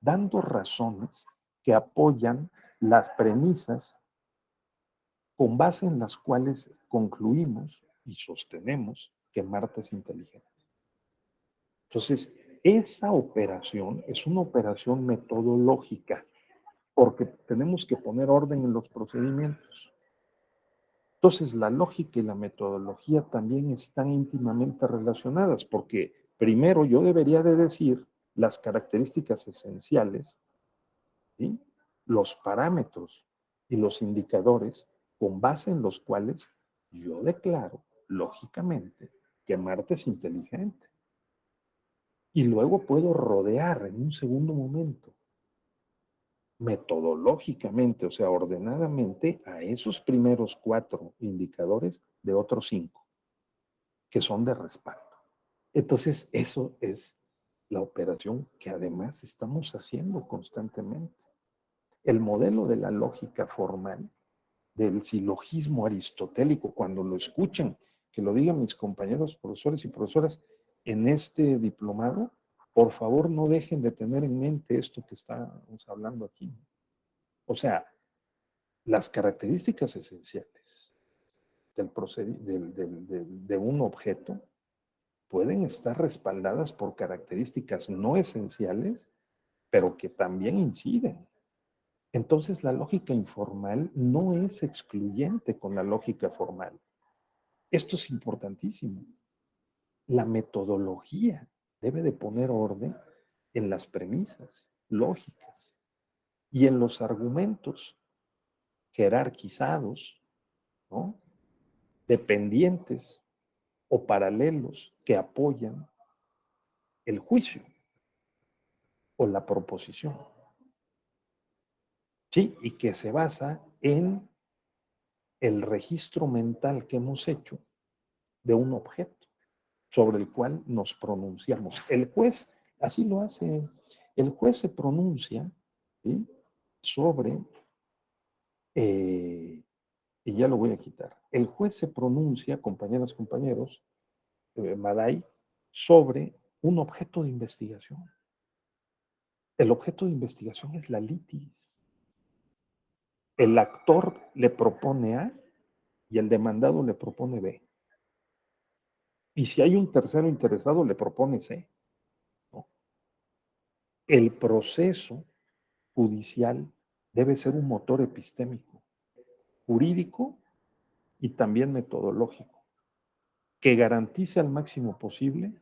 dando razones que apoyan las premisas con base en las cuales concluimos y sostenemos que Marta es inteligente. Entonces, esa operación es una operación metodológica, porque tenemos que poner orden en los procedimientos. Entonces, la lógica y la metodología también están íntimamente relacionadas, porque primero yo debería de decir las características esenciales, ¿sí? Los parámetros y los indicadores con base en los cuales yo declaro, lógicamente, que Marta es inteligente. Y luego puedo rodear en un segundo momento metodológicamente, o sea, ordenadamente, a esos primeros 4 indicadores de otros 5, que son de respaldo. Entonces, eso es la operación que además estamos haciendo constantemente. El modelo de la lógica formal, del silogismo aristotélico, cuando lo escuchen, que lo digan mis compañeros profesores y profesoras en este diplomado, por favor no dejen de tener en mente esto que estamos hablando aquí. O sea, las características esenciales de un objeto pueden estar respaldadas por características no esenciales, pero que también inciden Entonces la lógica informal no es excluyente con la lógica formal. Esto es importantísimo. La metodología debe de poner orden en las premisas lógicas y en los argumentos jerarquizados, ¿no? Dependientes o paralelos que apoyan el juicio o la proposición. ¿Sí? Y que se basa en el registro mental que hemos hecho de un objeto sobre el cual nos pronunciamos. El juez así lo hace. El juez se pronuncia, ¿sí?, sobre, y ya lo voy a quitar. El juez se pronuncia, compañeras, compañeros, Maday, sobre un objeto de investigación. El objeto de investigación es la litis. El actor le propone A y el demandado le propone B. Y si hay un tercero interesado, le propone C, ¿no? El proceso judicial debe ser un motor epistémico, jurídico y también metodológico, que garantice al máximo posible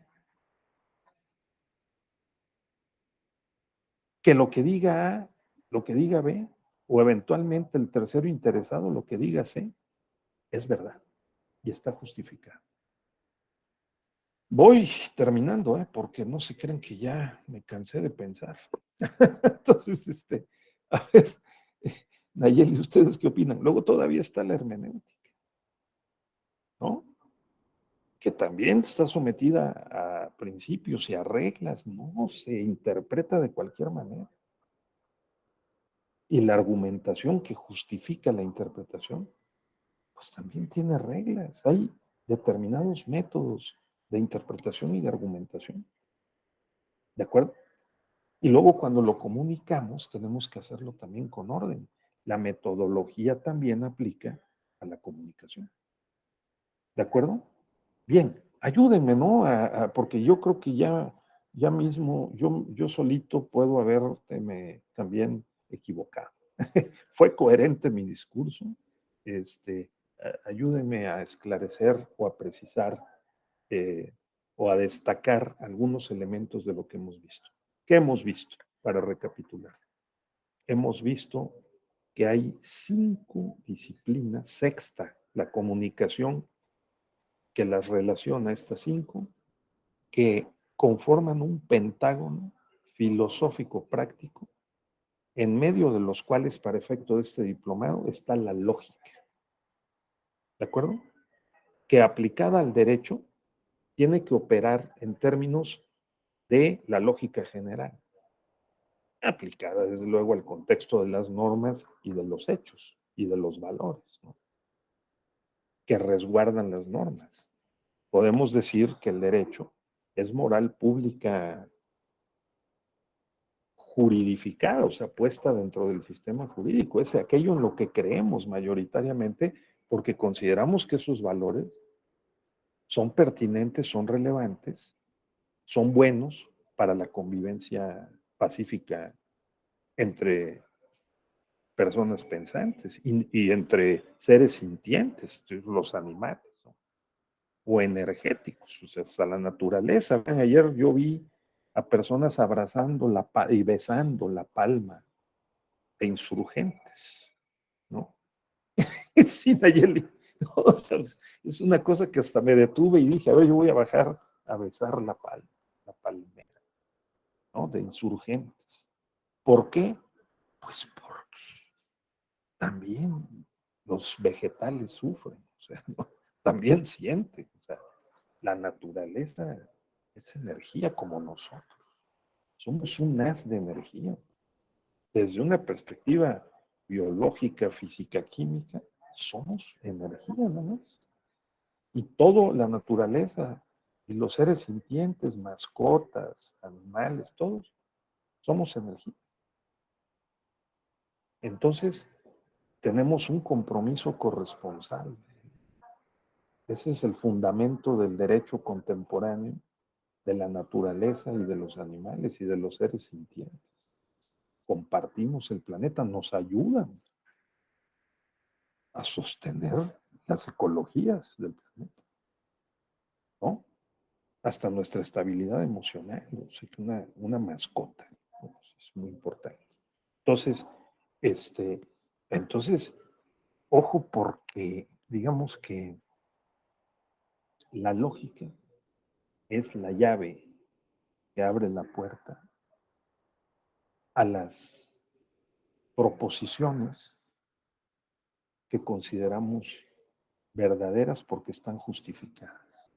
que lo que diga A, lo que diga B, o eventualmente el tercero interesado, lo que diga C, es verdad y está justificado. Voy terminando, porque no se creen que ya me cansé de pensar. Entonces, a ver, Nayeli, ¿ustedes qué opinan? Luego todavía está la hermenéutica, ¿no? Que también está sometida a principios y a reglas, no se interpreta de cualquier manera. Y la argumentación que justifica la interpretación, pues también tiene reglas. Hay determinados métodos de interpretación y de argumentación. ¿De acuerdo? Y luego cuando lo comunicamos, tenemos que hacerlo también con orden. La metodología también aplica a la comunicación. ¿De acuerdo? Bien, ayúdenme, ¿no? Porque yo creo que ya mismo, yo solito puedo haberme también equivocado. Fue coherente mi discurso. Ayúdenme a esclarecer o a precisar o a destacar algunos elementos de lo que hemos visto. ¿Qué hemos visto? Para recapitular. Hemos visto que hay 5 disciplinas, sexta, la comunicación, que las relaciona estas 5, que conforman un pentágono filosófico práctico, en medio de los cuales, para efecto de este diplomado, está la lógica. ¿De acuerdo? Que aplicada al derecho, tiene que operar en términos de la lógica general, aplicada desde luego al contexto de las normas y de los hechos y de los valores, ¿no?, que resguardan las normas. Podemos decir que el derecho es moral pública juridificada, o sea, puesta dentro del sistema jurídico. Es aquello en lo que creemos mayoritariamente porque consideramos que esos valores son pertinentes, son relevantes, son buenos para la convivencia pacífica entre personas pensantes y entre seres sintientes, los animales, ¿no?, o energéticos, o sea, hasta la naturaleza. Ayer yo vi a personas abrazando y besando la palma de Insurgentes, ¿no? Sí, Nayeli, no, o sea, es una cosa que hasta me detuve y dije, a ver, yo voy a bajar a besar la palmera, ¿no?, de Insurgentes. ¿Por qué? Pues porque también los vegetales sufren, o sea, ¿no?, también sienten, o sea, la naturaleza es energía como nosotros. Somos un haz de energía. Desde una perspectiva biológica, física, química, somos energía nada más. Y toda la naturaleza y los seres sintientes, mascotas, animales, todos, somos energía. Entonces, tenemos un compromiso corresponsal. Ese es el fundamento del derecho contemporáneo, de la naturaleza y de los animales y de los seres sintientes. compartimos el planeta, nos ayudan a sostener las ecologías del planeta, ¿no? Hasta nuestra estabilidad emocional, ¿no? O sea, que una mascota, ¿no? Es muy importante. Entonces, entonces, ojo, porque digamos que la lógica es la llave que abre la puerta a las proposiciones que consideramos verdaderas porque están justificadas,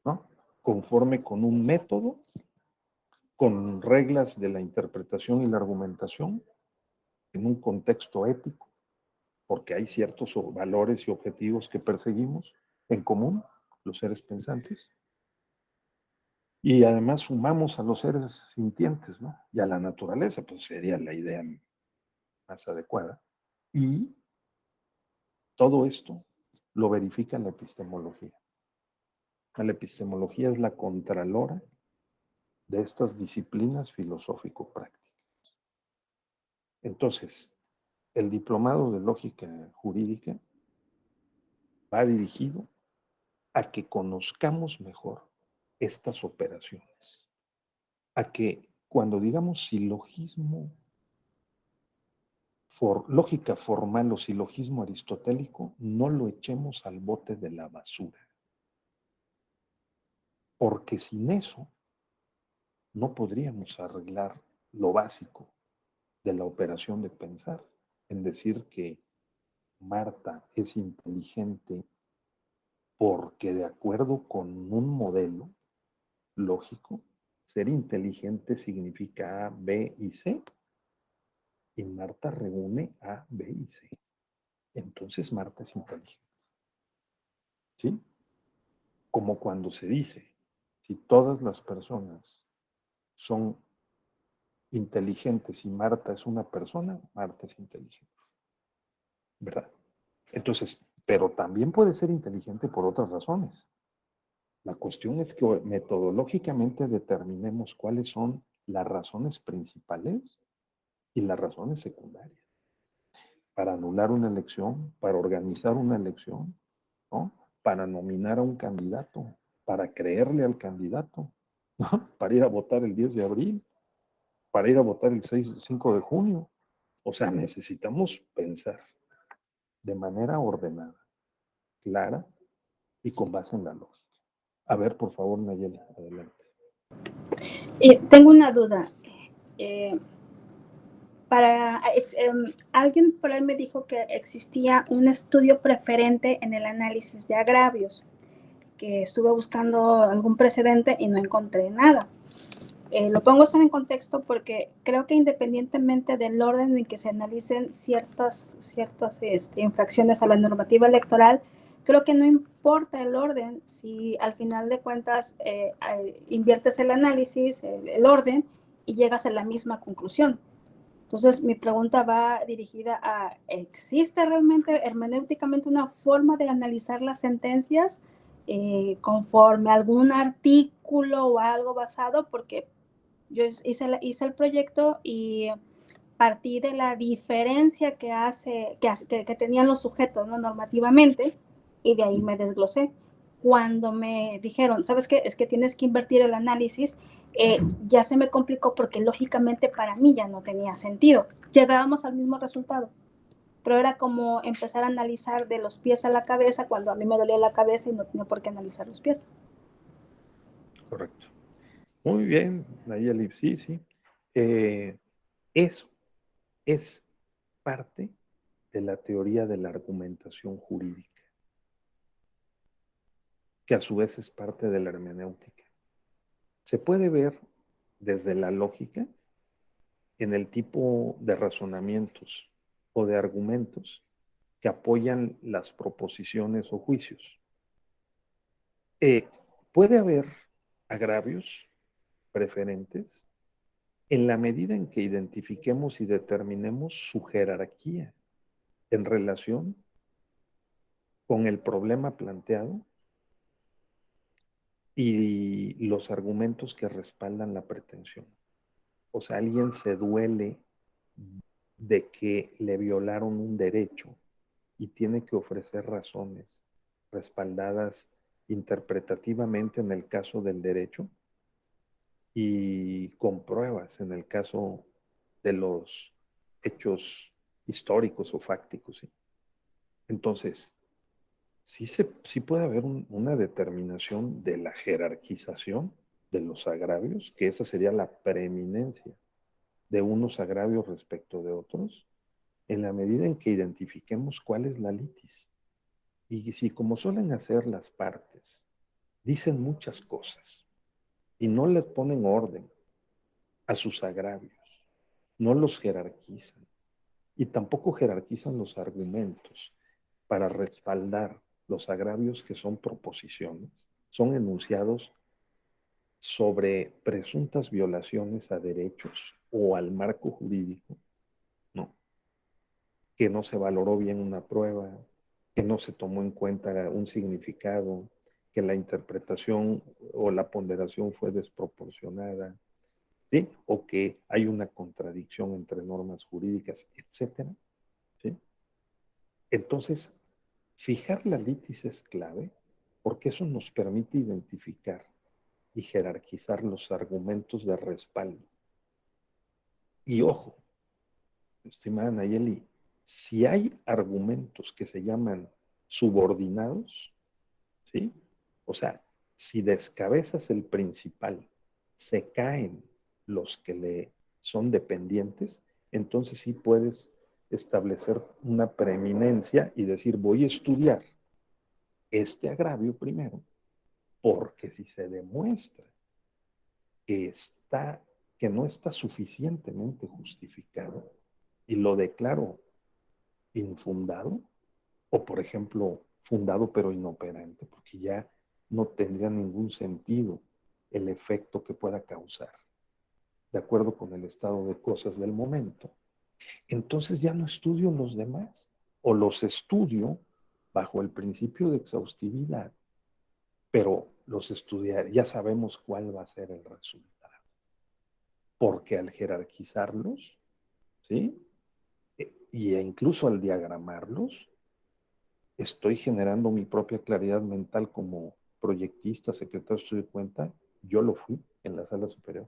¿no? Conforme con un método, con reglas de la interpretación y la argumentación, en un contexto ético, porque hay ciertos valores y objetivos que perseguimos en común, los seres pensantes, y además sumamos a los seres sintientes, ¿no? Y a la naturaleza, pues sería la idea más adecuada. Y todo esto lo verifica la epistemología. La epistemología es la contralora de estas disciplinas filosófico-prácticas. Entonces, el diplomado de lógica jurídica va dirigido a que conozcamos mejor estas operaciones, a que cuando digamos silogismo, lógica formal o silogismo aristotélico, no lo echemos al bote de la basura, porque sin eso no podríamos arreglar lo básico de la operación de pensar, en decir que Marta es inteligente porque de acuerdo con un modelo lógico, ser inteligente significa A, B y C, y Marta reúne A, B y C. Entonces Marta es inteligente. ¿Sí? Como cuando se dice, si todas las personas son inteligentes y Marta es una persona, Marta es inteligente. ¿Verdad? Entonces, pero también puede ser inteligente por otras razones. La cuestión es que metodológicamente determinemos cuáles son las razones principales y las razones secundarias para anular una elección, para organizar una elección, ¿no? Para nominar a un candidato, para creerle al candidato, ¿no? Para ir a votar el 10 de abril, para ir a votar el 5 de junio. O sea, necesitamos pensar de manera ordenada, clara y con base en la lógica. A ver, por favor, Nayeli, adelante. Tengo una duda. Alguien por ahí me dijo que existía un estudio preferente en el análisis de agravios, que estuve buscando algún precedente y no encontré nada. Lo pongo eso en contexto porque creo que independientemente del orden en que se analicen ciertas infracciones a la normativa electoral, creo que no importa el orden si al final de cuentas inviertes el análisis, el orden, y llegas a la misma conclusión. Entonces, mi pregunta va dirigida a, ¿existe realmente hermenéuticamente una forma de analizar las sentencias conforme a algún artículo o algo basado? Porque yo hice el proyecto y partí de la diferencia que tenían los sujetos, ¿no? Normativamente, y de ahí me desglosé. Cuando me dijeron, ¿sabes qué? Es que tienes que invertir el análisis, ya se me complicó porque lógicamente para mí ya no tenía sentido. Llegábamos al mismo resultado, pero era como empezar a analizar de los pies a la cabeza cuando a mí me dolía la cabeza y no tenía por qué analizar los pies. Correcto. Muy bien, Nayeli, sí, sí. Eso es parte de la teoría de la argumentación jurídica, que a su vez es parte de la hermenéutica. Se puede ver desde la lógica en el tipo de razonamientos o de argumentos que apoyan las proposiciones o juicios. Puede haber agravios preferentes en la medida en que identifiquemos y determinemos su jerarquía en relación con el problema planteado y los argumentos que respaldan la pretensión. O sea, alguien se duele de que le violaron un derecho y tiene que ofrecer razones respaldadas interpretativamente en el caso del derecho y con pruebas en el caso de los hechos históricos o fácticos, ¿sí? Entonces, sí puede haber una determinación de la jerarquización de los agravios, que esa sería la preeminencia de unos agravios respecto de otros, en la medida en que identifiquemos cuál es la litis. Y si, como suelen hacer las partes, dicen muchas cosas y no les ponen orden a sus agravios, no los jerarquizan y tampoco jerarquizan los argumentos para respaldar los agravios que son proposiciones, son enunciados sobre presuntas violaciones a derechos o al marco jurídico, no, que no se valoró bien una prueba, que no se tomó en cuenta un significado, que la interpretación o la ponderación fue desproporcionada, ¿sí? O que hay una contradicción entre normas jurídicas, etcétera, ¿sí? Entonces, fijar la litis es clave porque eso nos permite identificar y jerarquizar los argumentos de respaldo. Y ojo, estimada Nayeli, si hay argumentos que se llaman subordinados, ¿sí? O sea, si descabezas el principal, se caen los que le son dependientes, entonces sí puedes establecer una preeminencia y decir, voy a estudiar este agravio primero, porque si se demuestra que no está suficientemente justificado y lo declaro infundado, o por ejemplo, fundado pero inoperante, porque ya no tendría ningún sentido el efecto que pueda causar, de acuerdo con el estado de cosas del momento, entonces ya no estudio los demás, o los estudio bajo el principio de exhaustividad, pero los estudiar, ya sabemos cuál va a ser el resultado. Porque al jerarquizarlos, ¿sí? Y incluso al diagramarlos, estoy generando mi propia claridad mental como proyectista, secretario de estudio de cuenta. Yo lo fui en la sala superior.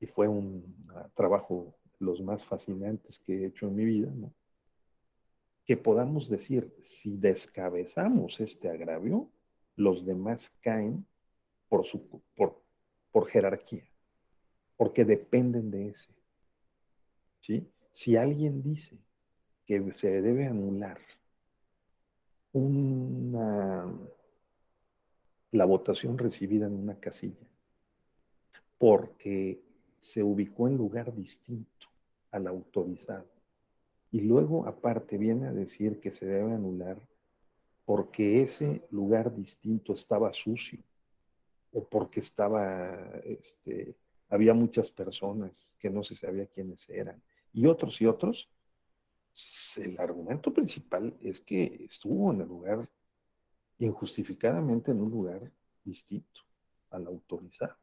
Y fue un trabajo de los más fascinantes que he hecho en mi vida, ¿no? Que podamos decir, si descabezamos este agravio, los demás caen por jerarquía, porque dependen de ese, ¿sí? Si alguien dice que se debe anular la votación recibida en una casilla porque se ubicó en lugar distinto al autorizado, y luego aparte viene a decir que se debe anular porque ese lugar distinto estaba sucio, o porque había muchas personas que no se sabía quiénes eran, y otros, el argumento principal es que estuvo en el lugar, injustificadamente en un lugar distinto al autorizado,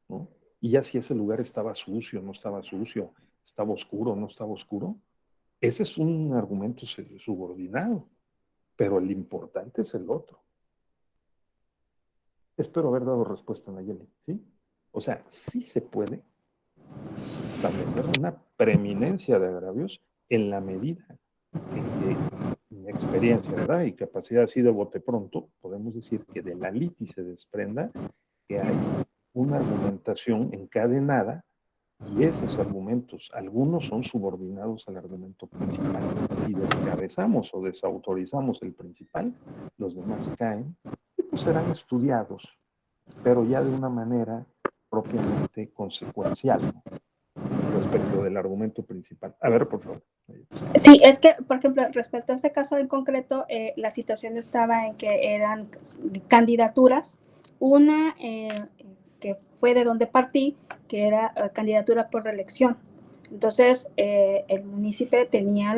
¿no? Y ya si ese lugar estaba sucio, no estaba sucio, estaba oscuro, no estaba oscuro, ese es un argumento subordinado, pero el importante es el otro. Espero haber dado respuesta, Nayeli, ¿sí? O sea, sí se puede establecer una preeminencia de agravios en la medida en que, mi experiencia, ¿verdad?, y capacidad así de bote pronto, podemos decir que de la litis se desprenda que hay una argumentación encadenada y esos argumentos, algunos son subordinados al argumento principal. Si descabezamos o desautorizamos el principal, los demás caen y pues serán estudiados, pero ya de una manera propiamente consecuencial, ¿no?, respecto del argumento principal. A ver, por favor. Sí, es que, por ejemplo, respecto a este caso en concreto, la situación estaba en que eran candidaturas, una que fue de donde partí, que era candidatura por reelección. Entonces, el municipio tenía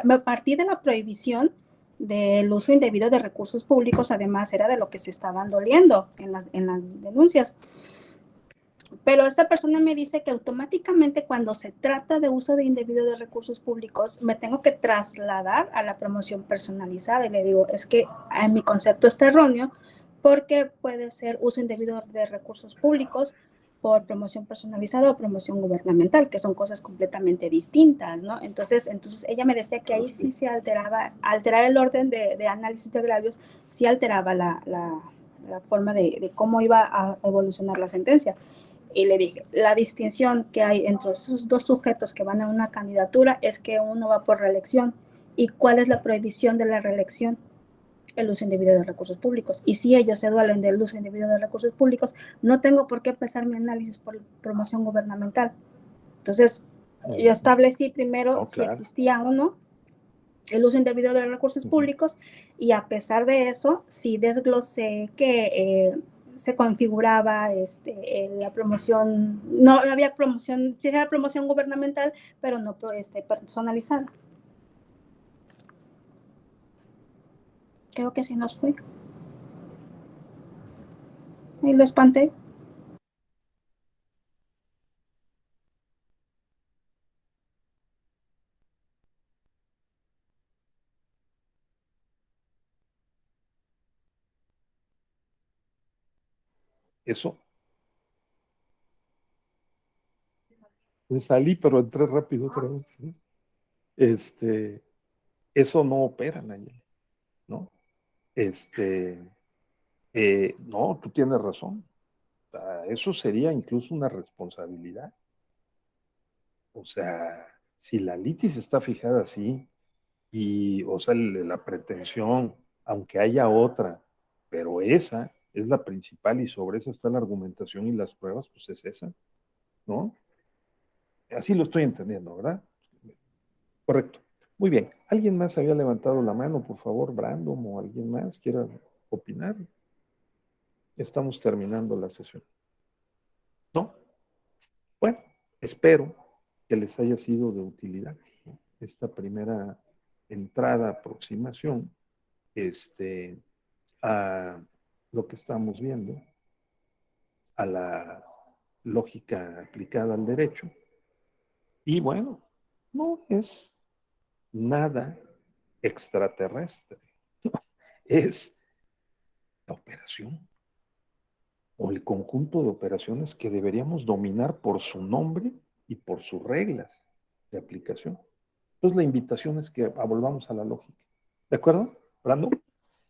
me partí de la prohibición del uso indebido de recursos públicos, además era de lo que se estaban doliendo en las denuncias. Pero esta persona me dice que automáticamente cuando se trata de uso de indebido de recursos públicos, me tengo que trasladar a la promoción personalizada. Y le digo, es que en mi concepto está erróneo, porque puede ser uso indebido de recursos públicos por promoción personalizada o promoción gubernamental, que son cosas completamente distintas, ¿no? Entonces ella me decía que ahí sí se alterar el orden de análisis de agravios, sí alteraba la forma de cómo iba a evolucionar la sentencia. Y le dije, la distinción que hay entre esos dos sujetos que van a una candidatura es que uno va por reelección. ¿Y cuál es la prohibición de la reelección? El uso indebido de recursos públicos. Y si ellos se duelen del uso indebido de recursos públicos, no tengo por qué empezar mi análisis por promoción gubernamental. Entonces, yo establecí primero si existía o no el uso indebido de recursos públicos, y a pesar de eso, sí desglosé que se configuraba la promoción, no había promoción, sí era promoción gubernamental, pero no personalizada. Creo que sí nos fue. Y lo espanté. Eso. Me salí, pero entré rápido otra vez. ¿Sí? Eso no opera, Nayeli, ¿no? No, tú tienes razón. O sea, eso sería incluso una responsabilidad. O sea, si la litis está fijada así, y, o sea, la pretensión, aunque haya otra, pero esa es la principal y sobre esa está la argumentación y las pruebas, pues es esa, ¿no? Así lo estoy entendiendo, ¿verdad? Correcto. Muy bien. ¿Alguien más había levantado la mano, por favor, Brandon o alguien más quiera opinar? Estamos terminando la sesión. ¿No? Bueno, espero que les haya sido de utilidad, ¿no? Esta primera entrada, aproximación, a lo que estamos viendo, a la lógica aplicada al derecho. Y bueno, no es nada extraterrestre, es la operación o el conjunto de operaciones que deberíamos dominar por su nombre y por sus reglas de aplicación. Entonces la invitación es que volvamos a la lógica. ¿De acuerdo, Brando?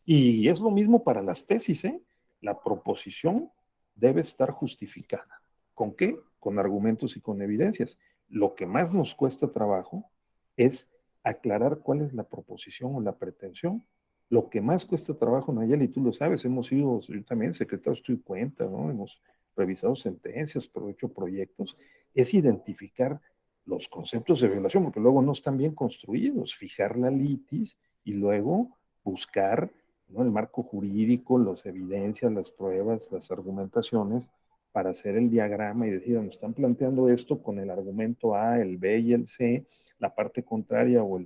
Y es lo mismo para las tesis, ¿eh? La proposición debe estar justificada. ¿Con qué? Con argumentos y con evidencias. Lo que más nos cuesta trabajo es aclarar cuál es la proposición o la pretensión. Lo que más cuesta trabajo, Nayeli, tú lo sabes, hemos sido, yo también, secretario, estoy cuenta, ¿no? Hemos revisado sentencias, hecho proyectos, es identificar los conceptos de violación, porque luego no están bien construidos, fijar la litis y luego buscar, ¿no?, el marco jurídico, las evidencias, las pruebas, las argumentaciones, para hacer el diagrama y decir, nos están planteando esto con el argumento A, el B y el C, la parte contraria o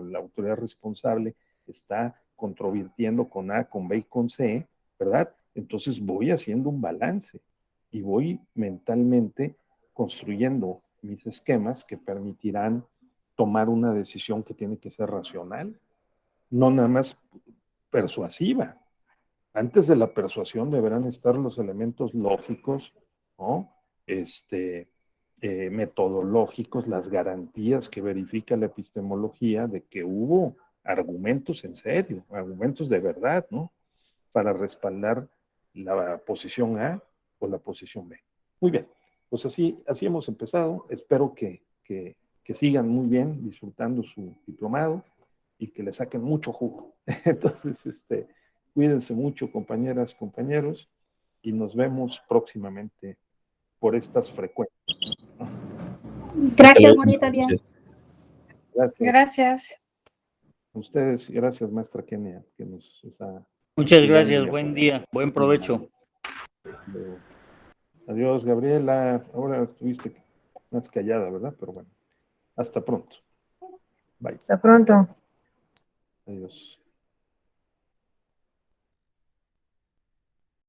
la autoridad responsable está controvirtiendo con A, con B y con C, ¿verdad? Entonces voy haciendo un balance y voy mentalmente construyendo mis esquemas que permitirán tomar una decisión que tiene que ser racional, no nada más persuasiva. Antes de la persuasión deberán estar los elementos lógicos, ¿no? Metodológicos, las garantías que verifica la epistemología de que hubo argumentos en serio, argumentos de verdad, ¿no? Para respaldar la posición A o la posición B. Muy bien, pues así hemos empezado. Espero que sigan muy bien disfrutando su diplomado y que le saquen mucho jugo. Entonces, cuídense mucho, compañeras, compañeros, y nos vemos próximamente por estas frecuencias. Gracias, bonita día. Gracias. Gracias. A ustedes, gracias, maestra Kenia, que nos está... Muchas gracias, buen día, buen provecho. Adiós, Gabriela. Ahora estuviste más callada, ¿verdad? Pero bueno, hasta pronto. Bye. Hasta pronto. Adiós.